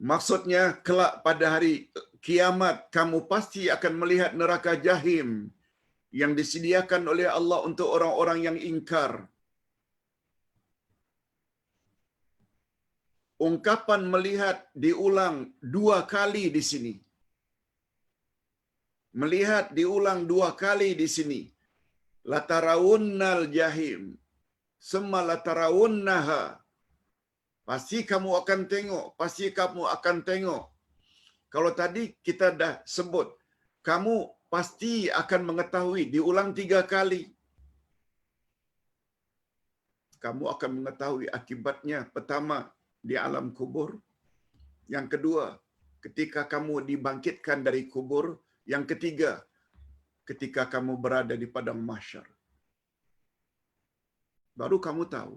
Maksudnya kelak pada hari kiamat kamu pasti akan melihat neraka jahim yang disediakan oleh Allah untuk orang-orang yang ingkar. Ungkapan melihat diulang 2 kali di sini. Melihat diulang 2 kali di sini. Latarawunnal jahim. Summa latarawunnaha. Pasti kamu akan tengok, pasti kamu akan tengok. Kalau tadi kita dah sebut, kamu pasti akan mengetahui, diulang 3 kali. Kamu akan mengetahui akibatnya. Pertama, di alam kubur. Yang kedua, ketika kamu dibangkitkan dari kubur. Yang ketiga, ketika kamu berada di padang mahsyar. Baru kamu tahu.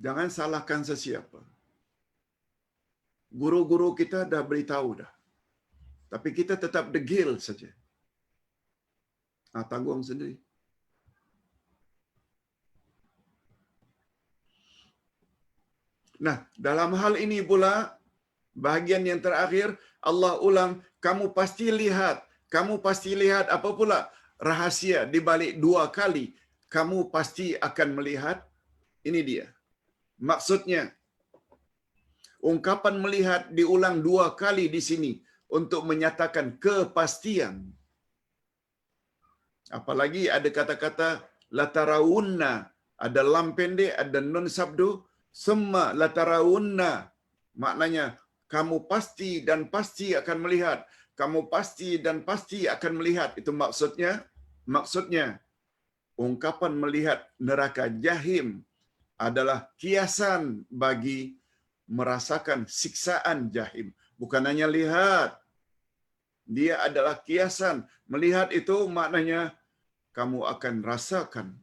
Jangan salahkan sesiapa. Guru-guru kita dah beritahu dah. Tapi kita tetap degil saja. Tanggung sendiri. Nah, dalam hal ini pula, bahagian yang terakhir, Allah ulang, kamu pasti lihat apa pula? Rahasia di balik 2 kali. Kamu pasti akan melihat, ini dia. Maksudnya, ungkapan melihat diulang 2 kali di sini untuk menyatakan kepastian. Apalagi ada kata-kata latarawunna, ada lam pendek, ada nun sabdu, summa latarawunna, maknanya kamu pasti dan pasti akan melihat, kamu pasti dan pasti akan melihat. Itu maksudnya ungkapan melihat neraka jahim adalah kiasan bagi merasakan siksaan jahim. Bukan hanya lihat, dia adalah kiasan. Melihat itu maknanya kamu akan rasakan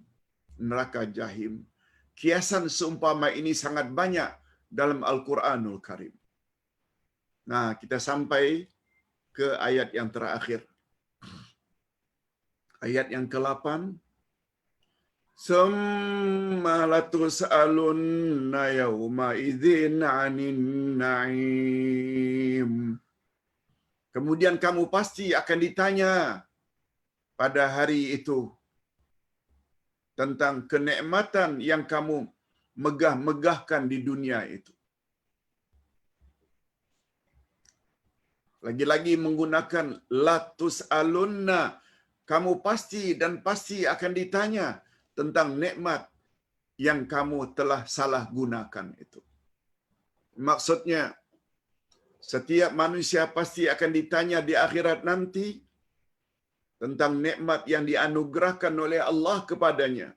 neraka jahim. Kiasan seumpama ini sangat banyak dalam Al-Quranul Karim. Nah, kita sampai ke ayat yang terakhir. Ayat yang ke-8. Summa latus'alunna yawma idzin 'anin na'im. Kemudian kamu pasti akan ditanya pada hari itu tentang kenikmatan yang kamu megah-megahkan di dunia itu. Lagi-lagi menggunakan latus alunna. Kamu pasti dan pasti akan ditanya tentang nikmat yang kamu telah salah gunakan itu. Maksudnya, setiap manusia pasti akan ditanya di akhirat nanti tentang nikmat yang dianugerahkan oleh Allah kepadanya.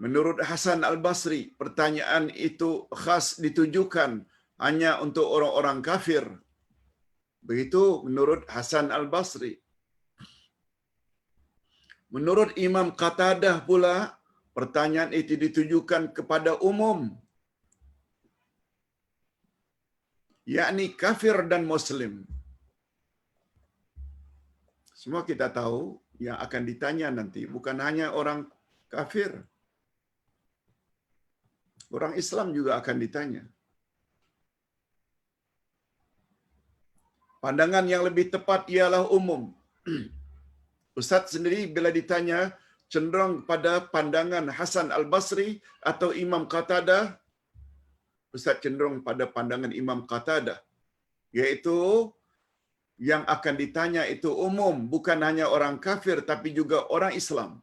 Menurut Hasan Al-Basri, pertanyaan itu khas ditujukan hanya untuk orang-orang kafir. Begitu menurut Hasan Al-Basri. Menurut Imam Qatadah pula, pertanyaan itu ditujukan kepada umum, yakni kafir dan muslim. Semua kita tahu yang akan ditanya nanti bukan hanya orang kafir. Orang Islam juga akan ditanya. Pandangan yang lebih tepat ialah umum. Ustaz sendiri bila ditanya cenderung pada pandangan Hasan Al-Basri atau Imam Qatadah. Ustaz cenderung pada pandangan Imam Qatadah, yaitu yang akan ditanya itu umum, bukan hanya orang kafir tapi juga orang Islam.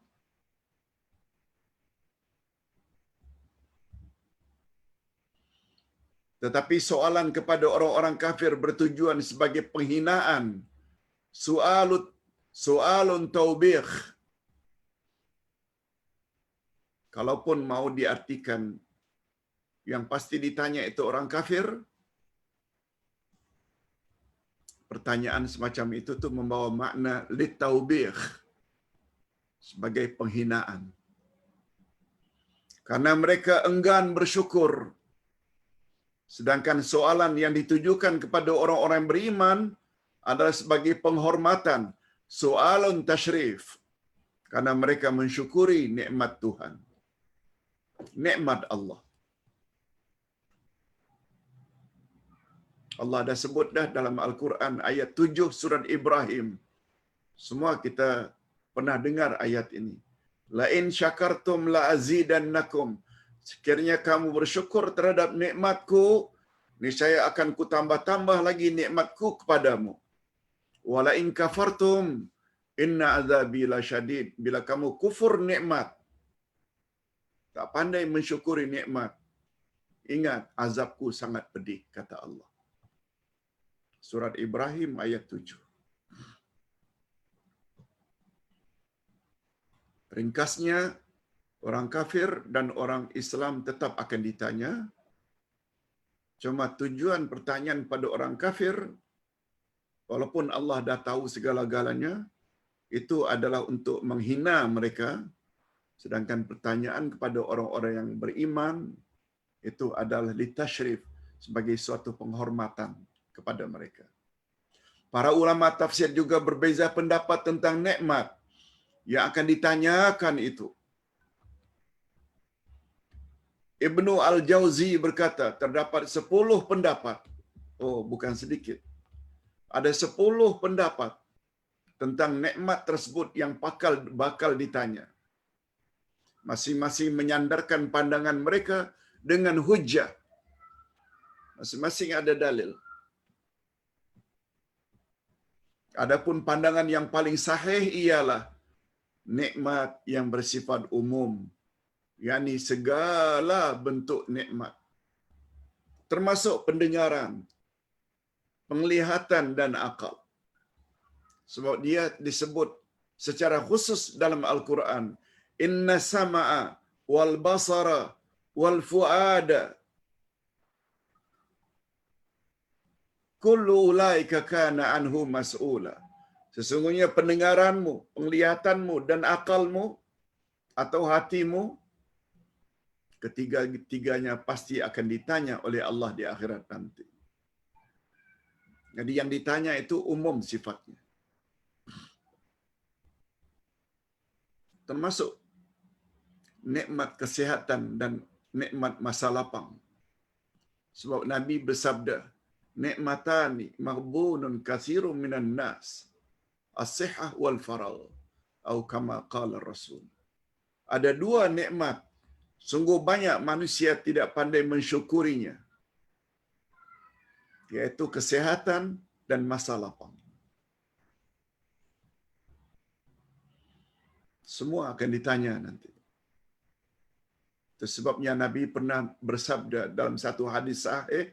Tetapi soalan kepada orang-orang kafir bertujuan sebagai penghinaan. Soalun taubikh. Kalaupun mau diartikan yang pasti ditanya itu orang kafir, pertanyaan semacam itu tuh membawa makna litaubikh, sebagai penghinaan. Karena mereka enggan bersyukur. Sedangkan soalan yang ditujukan kepada orang-orang beriman adalah sebagai penghormatan, soalun tashrif, karena mereka mensyukuri nikmat Tuhan, nikmat Allah. Allah dah sebut dah dalam Al-Quran ayat 7 surat Ibrahim. Semua kita pernah dengar ayat ini. La in syakartum la azidannakum. Sekiranya kamu bersyukur terhadap nikmatku, niscaya akan ku tambah-tambah lagi nikmatku kepadamu. Wala in kafartum inna azabi lasyadid. Bila kamu kufur nikmat, tak pandai mensyukuri nikmat, ingat azabku sangat pedih, kata Allah. Surat Ibrahim ayat 7. Ringkasnya, orang kafir dan orang Islam tetap akan ditanya. Cuma tujuan pertanyaan pada orang kafir, walaupun Allah dah tahu segala-galanya, itu adalah untuk menghina mereka. Sedangkan pertanyaan kepada orang-orang yang beriman, itu adalah litashrif, sebagai suatu penghormatan kepada mereka. Para ulama tafsir juga berbeza pendapat tentang nikmat yang akan ditanyakan itu. Ibnu Al-Jauzi berkata, terdapat 10 pendapat. Oh, bukan sedikit. Ada 10 pendapat tentang nikmat tersebut yang bakal ditanya. Masing-masing menyandarkan pandangan mereka dengan hujjah. Masing-masing ada dalil. Adapun pandangan yang paling sahih ialah nikmat yang bersifat umum, yakni segala bentuk nikmat, termasuk pendengaran, penglihatan dan akal. Sebab dia disebut secara khusus dalam Al-Quran, inna sama'a wal basara wal fuada kullu ulaika kana anhu mas'ula. Sesungguhnya pendengaranmu, penglihatanmu dan akalmu atau hatimu, ketiga-tiganya pasti akan ditanya oleh Allah di akhirat nanti. Jadi yang ditanya itu umum sifatnya. Termasuk nikmat kesehatan dan nikmat masa lapang. Sebab Nabi bersabda, nikmatani maghbunun katsirun minan nas, as-sihhah wal faral, atau kama qala Rasul. Ada dua nikmat, sungguh banyak manusia tidak pandai mensyukurinya, yaitu kesehatan dan masa lapang. Semua akan ditanya nanti. Itu sebabnya Nabi pernah bersabda dalam satu hadis sahih,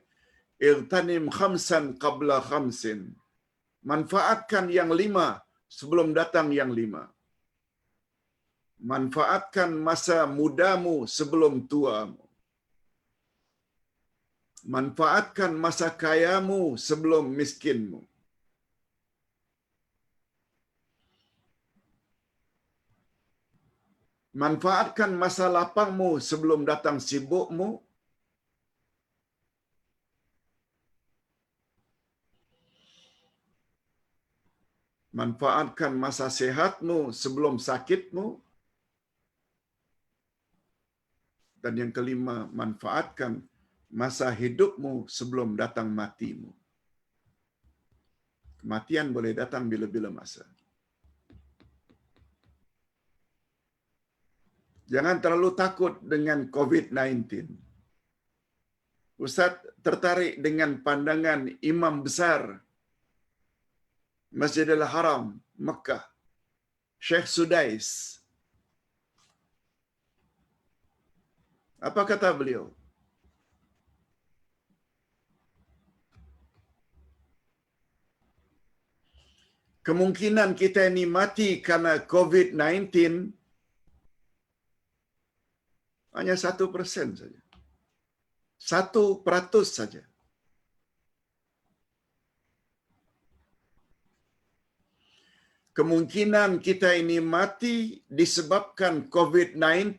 "Igtanim khamsan qabla khamsin." Manfaatkan yang 5 sebelum datang yang 5. Manfaatkan masa mudamu sebelum tuamu. Manfaatkan masa kayamu sebelum miskinmu. Manfaatkan masa lapangmu sebelum datang sibukmu. Manfaatkan masa sehatmu sebelum sakitmu. Dan yang kelima, manfaatkan masa hidupmu sebelum datang matimu. Kematian boleh datang bila-bila masa. Jangan terlalu takut dengan COVID-19. Ustaz tertarik dengan pandangan imam besar Masjidil Haram, Mekah, Syekh Sudais. Apa kata beliau? Kemungkinan kita ini mati karena COVID-19 hanya 1% saja. 1% saja. Kemungkinan kita ini mati disebabkan COVID-19,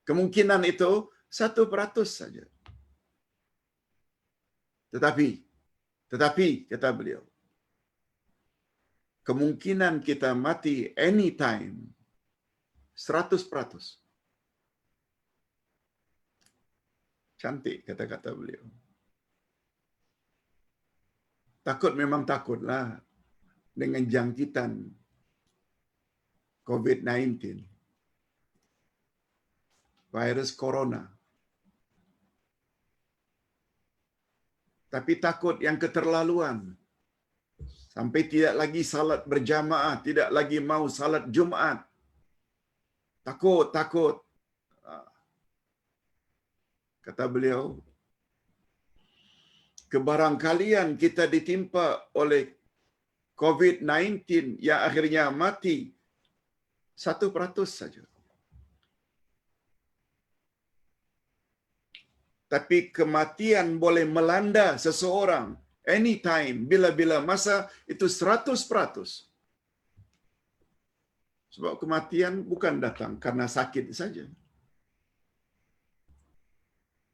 kemungkinan itu 1% saja. Tetapi, kata beliau, kemungkinan kita mati anytime, 100%. Cantik kata-kata beliau. Takut memang takutlah dengan jangkitan COVID-19, virus corona. Tapi takut yang keterlaluan. Sampai tidak lagi salat berjamaah, tidak lagi mau salat Jumaat. Takut. Kata beliau, kebarangkalian kita ditimpa oleh COVID-19 yang akhirnya mati 1% saja. Tapi kematian boleh melanda seseorang anytime, bila-bila masa, itu 100%. Sebab kematian bukan datang karena sakit saja.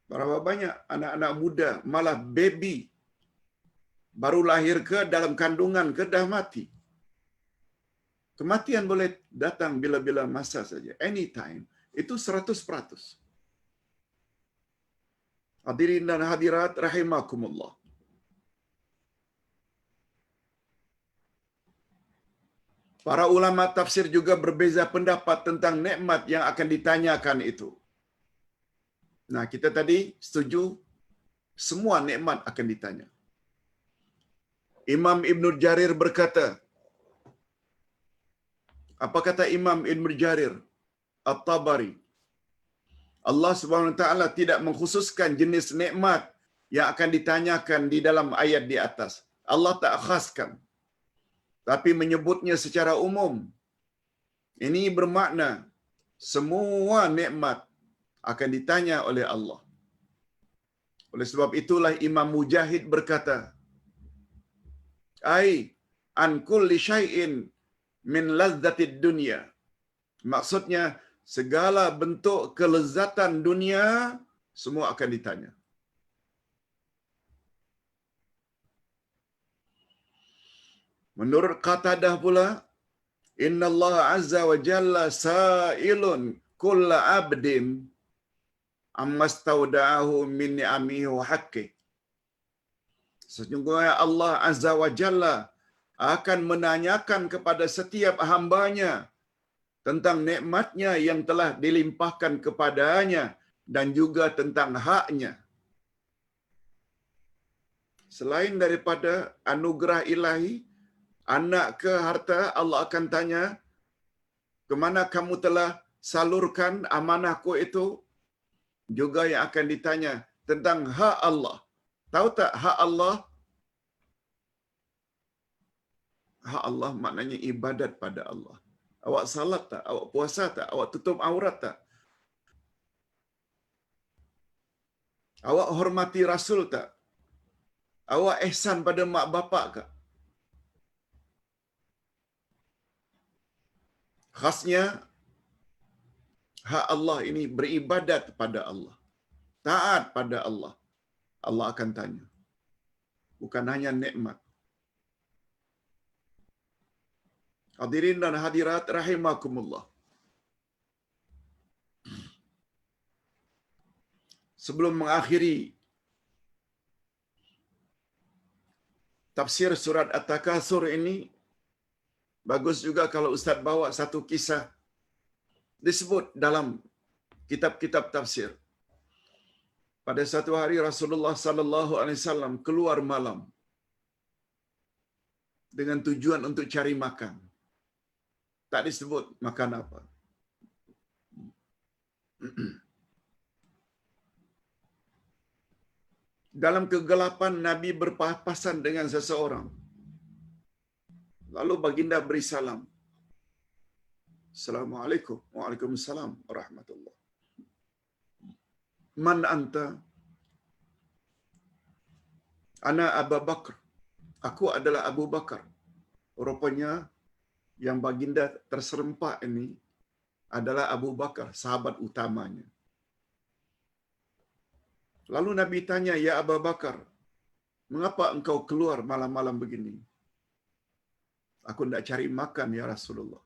Berapa banyak anak-anak muda, malah baby, baru lahir ke dalam kandungan ke dah mati. Kematian boleh datang bila-bila masa saja, anytime. Itu 100%. Hadirin dan hadirat rahimakumullah. Para ulama tafsir juga berbeza pendapat tentang nikmat yang akan ditanyakan itu. Nah, kita tadi setuju semua nikmat akan ditanya. Imam Ibn Jarir berkata, apa kata Imam Ibn Jarir At-Tabari? Allah Subhanahu Wa Taala tidak mengkhususkan jenis nikmat yang akan ditanyakan di dalam ayat di atas. Allah tak khaskan, tapi menyebutnya secara umum. Ini bermakna semua nikmat akan ditanya oleh Allah. Oleh sebab itulah Imam Mujahid berkata, an kulli syai'in min lazzatid dunya. Maksudnya segala bentuk kelezatan dunia semua akan ditanya. Menurut Qatadah pula, Inna Allah Azza wa Jalla sa'ilun kulla abdin amma stauda'ahu min ni'amihi wa haqqih. Sesungguhnya Allah Azza wa Jalla akan menanyakan kepada setiap hambanya tentang nikmatnya yang telah dilimpahkan kepadanya dan juga tentang haknya. Selain daripada anugerah ilahi, anak ke harta, Allah akan tanya, kemana kamu telah salurkan amanahku itu? Juga yang akan ditanya tentang hak Allah. Tahu tak hak Allah? Hak Allah maknanya ibadat pada Allah. Awak salat tak? Awak puasa tak? Awak tutup aurat tak? Awak hormati Rasul tak? Awak ihsan pada mak bapak tak? Khasnya, hak Allah ini beribadat pada Allah. Taat pada Allah. Allah akan tanya. Bukan hanya nikmat. Hadirin dan hadirat rahimakumullah. Sebelum mengakhiri tafsir surat At-Takatsur ini, bagus juga kalau Ustaz bawa satu kisah disebut dalam kitab-kitab tafsir. Pada satu hari Rasulullah sallallahu alaihi wasallam keluar malam dengan tujuan untuk cari makan. Tak disebut makan apa. Dalam kegelapan Nabi berpapasan dengan seseorang. Lalu baginda beri salam. Assalamualaikum. Waalaikumsalam warahmatullahi. Man anta? Ana Abu Bakar. Aku adalah Abu Bakar. Rupanya yang baginda terserempak ini adalah Abu Bakar, sahabat utamanya. Lalu Nabi tanya, "Ya Abu Bakar, mengapa engkau keluar malam-malam begini?" "Aku tidak cari makan, ya Rasulullah."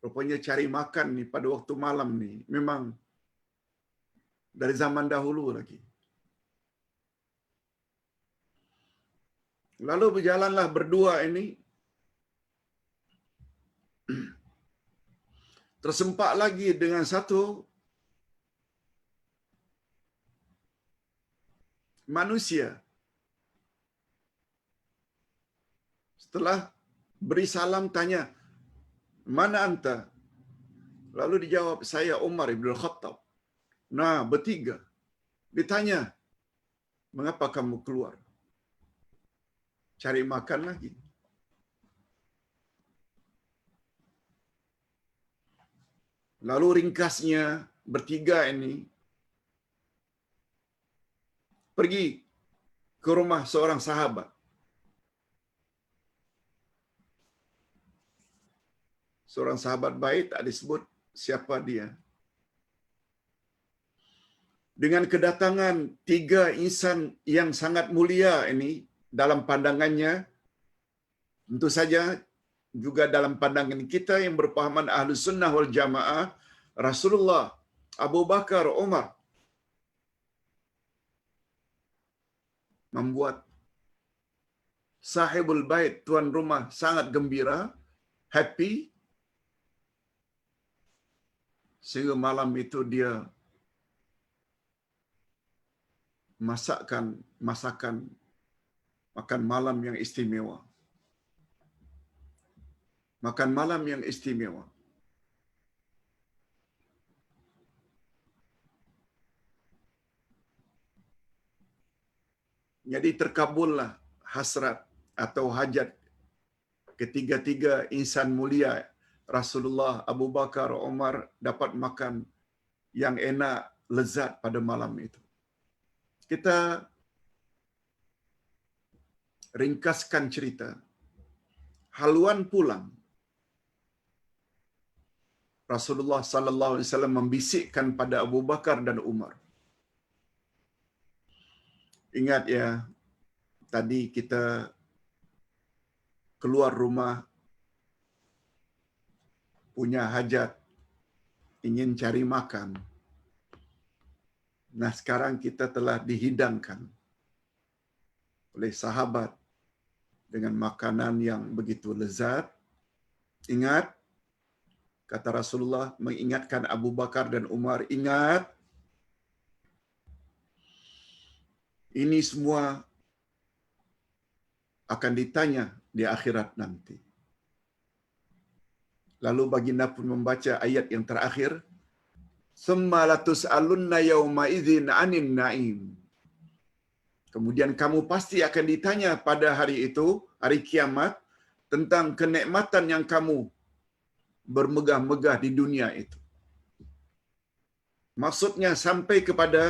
Rupanya cari makan ni pada waktu malam ni memang dari zaman dahulu lagi. Lalu berjalanlah berdua ini, tersempak lagi dengan satu manusia. Setelah beri salam tanya, "Mana anta?" Lalu dijawab, "Saya Umar ibn Khattab." Nah, bertiga. Ditanya, "Mengapa kamu keluar?" "Cari makan lagi." Lalu ringkasnya bertiga ini pergi ke rumah seorang sahabat. Seorang sahabat baik, tak disebut siapa dia. Dengan kedatangan tiga insan yang sangat mulia ini dalam pandangannya, tentu saja juga dalam pandangan kita yang berpahaman Ahlus Sunnah wal Jamaah, Rasulullah, Abu Bakar, Umar, membuat sahibul bait, tuan rumah, sangat gembira, happy, sehingga malam itu dia masakan makan malam yang istimewa. Makan malam yang istimewa. Jadi terkabullah hasrat atau hajat ketiga-tiga insan mulia, Rasulullah, Abu Bakar, Umar, dapat makan yang enak, lezat pada malam itu. Kita ringkaskan cerita. haluan pulang, Rasulullah sallallahu alaihi wasallam membisikkan pada Abu Bakar dan Umar. Ingat ya, tadi kita keluar rumah punya hajat, ingin cari makan. Nah, sekarang kita telah dihidangkan oleh sahabat dengan makanan yang begitu lezat. Ingat, kata Rasulullah mengingatkan Abu Bakar dan Umar, ingat, ini semua akan ditanya di akhirat nanti. Lalu baginda pun membaca ayat yang terakhir, "Tsumma latus'alunna yauma idzin 'anil na'im." Kemudian kamu pasti akan ditanya pada hari itu, hari kiamat, tentang kenikmatan yang kamu bermegah-megah di dunia itu. Maksudnya sampai kepada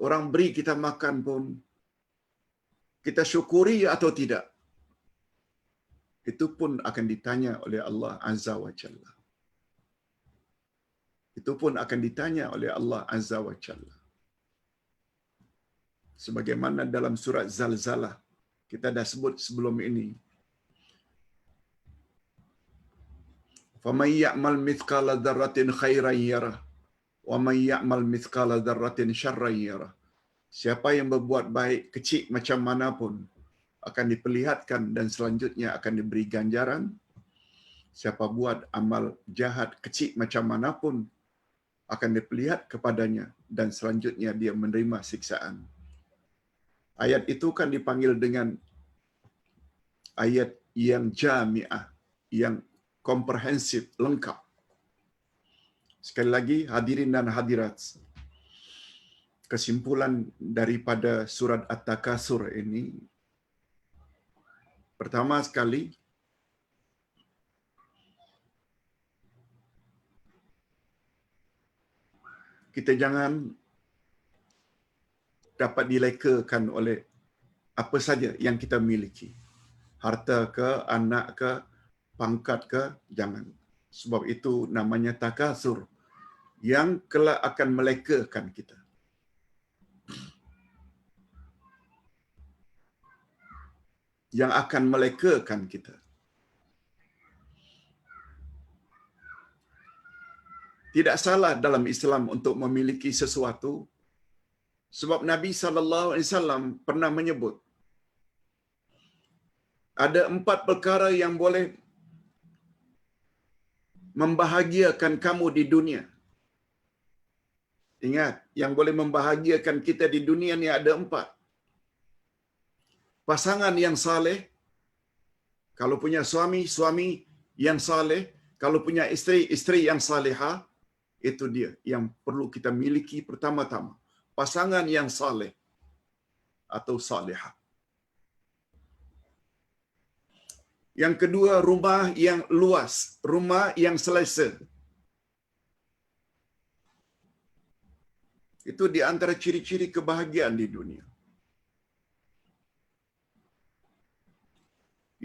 orang beri kita makan pun, kita syukuri atau tidak. Itu pun akan ditanya oleh Allah Azza wa Jalla. Itu pun akan ditanya oleh Allah Azza wa Jalla. Sebagaimana dalam surat Zalzalah, kita dah sebut sebelum ini. فَمَنْ يَعْمَلْ مِثْقَالَ ذَرَّةٍ خَيْرًا يَرَهُ وَمَنْ يَعْمَلْ مِثْقَالَ ذَرَّةٍ شَرًّا يَرَهُ. Siapa yang berbuat baik kecil macam mana pun akan diperlihatkan dan selanjutnya akan diberi ganjaran. Siapa buat amal jahat kecil macam mana pun akan diperlihat kepadanya dan selanjutnya dia menerima siksaan. Ayat itu kan dipanggil dengan ayat yang jami'ah, yang komprehensif, lengkap. Sekali lagi, hadirin dan hadirat, kesimpulan daripada surat At-Takasur ini, pertama sekali, kita jangan dapat dilekakan oleh apa saja yang kita miliki. Harta ke, anak ke, pangkat ke, jangan. Sebab itu namanya takasur, yang kelak akan melekakan kita. Yang akan melekakan kita. Tidak salah dalam Islam untuk memiliki sesuatu, sebab Nabi SAW pernah menyebut, ada 4 perkara yang boleh membahagiakan kamu di dunia. Ingat, yang boleh membahagiakan kita di dunia ni ada 4. Pasangan yang saleh, kalau punya suami, suami yang saleh, kalau punya isteri, isteri yang salihah, itu dia yang perlu kita miliki pertama-tama. Pasangan yang saleh atau salihah. Yang kedua, rumah yang luas, rumah yang selesa. Itu di antara ciri-ciri kebahagiaan di dunia.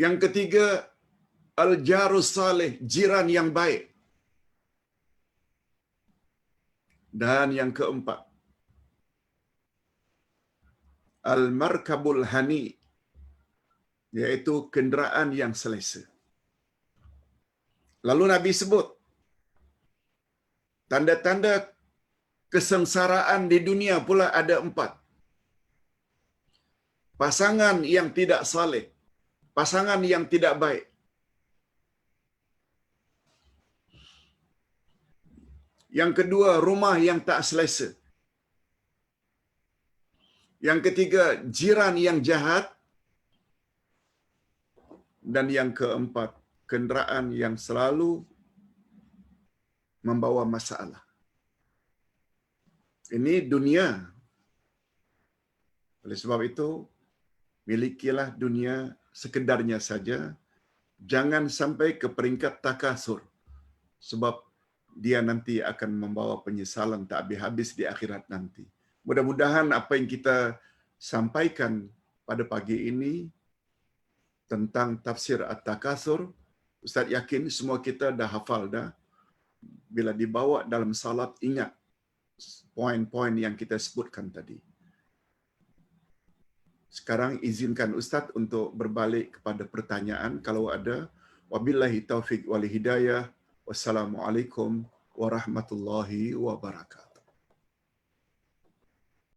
Yang ketiga, al-jarus saleh, jiran yang baik. Dan yang keempat, al-markabul hani, yaitu kenderaan yang selesa. Lalu Nabi sebut, tanda-tanda kesengsaraan di dunia pula ada 4. Pasangan yang tidak saleh, pasangan yang tidak baik. Yang kedua, rumah yang tak selesa. Yang ketiga, jiran yang jahat. Dan yang keempat, kenderaan yang selalu membawa masalah. Ini dunia. Oleh sebab itu, milikilah dunia sekedarnya saja. Jangan sampai ke peringkat takasur. Sebab dia nanti akan membawa penyesalan tak habis-habis di akhirat nanti. Mudah-mudahan apa yang kita sampaikan pada pagi ini tentang tafsir At-Takatsur. Ustaz yakin semua kita dah hafal dah. Bila dibawa dalam salat, ingat poin-poin yang kita sebutkan tadi. Sekarang izinkan Ustaz untuk berbalik kepada pertanyaan kalau ada. Wabillahi taufiq wal hidayah. Wassalamualaikum warahmatullahi wabarakatuh.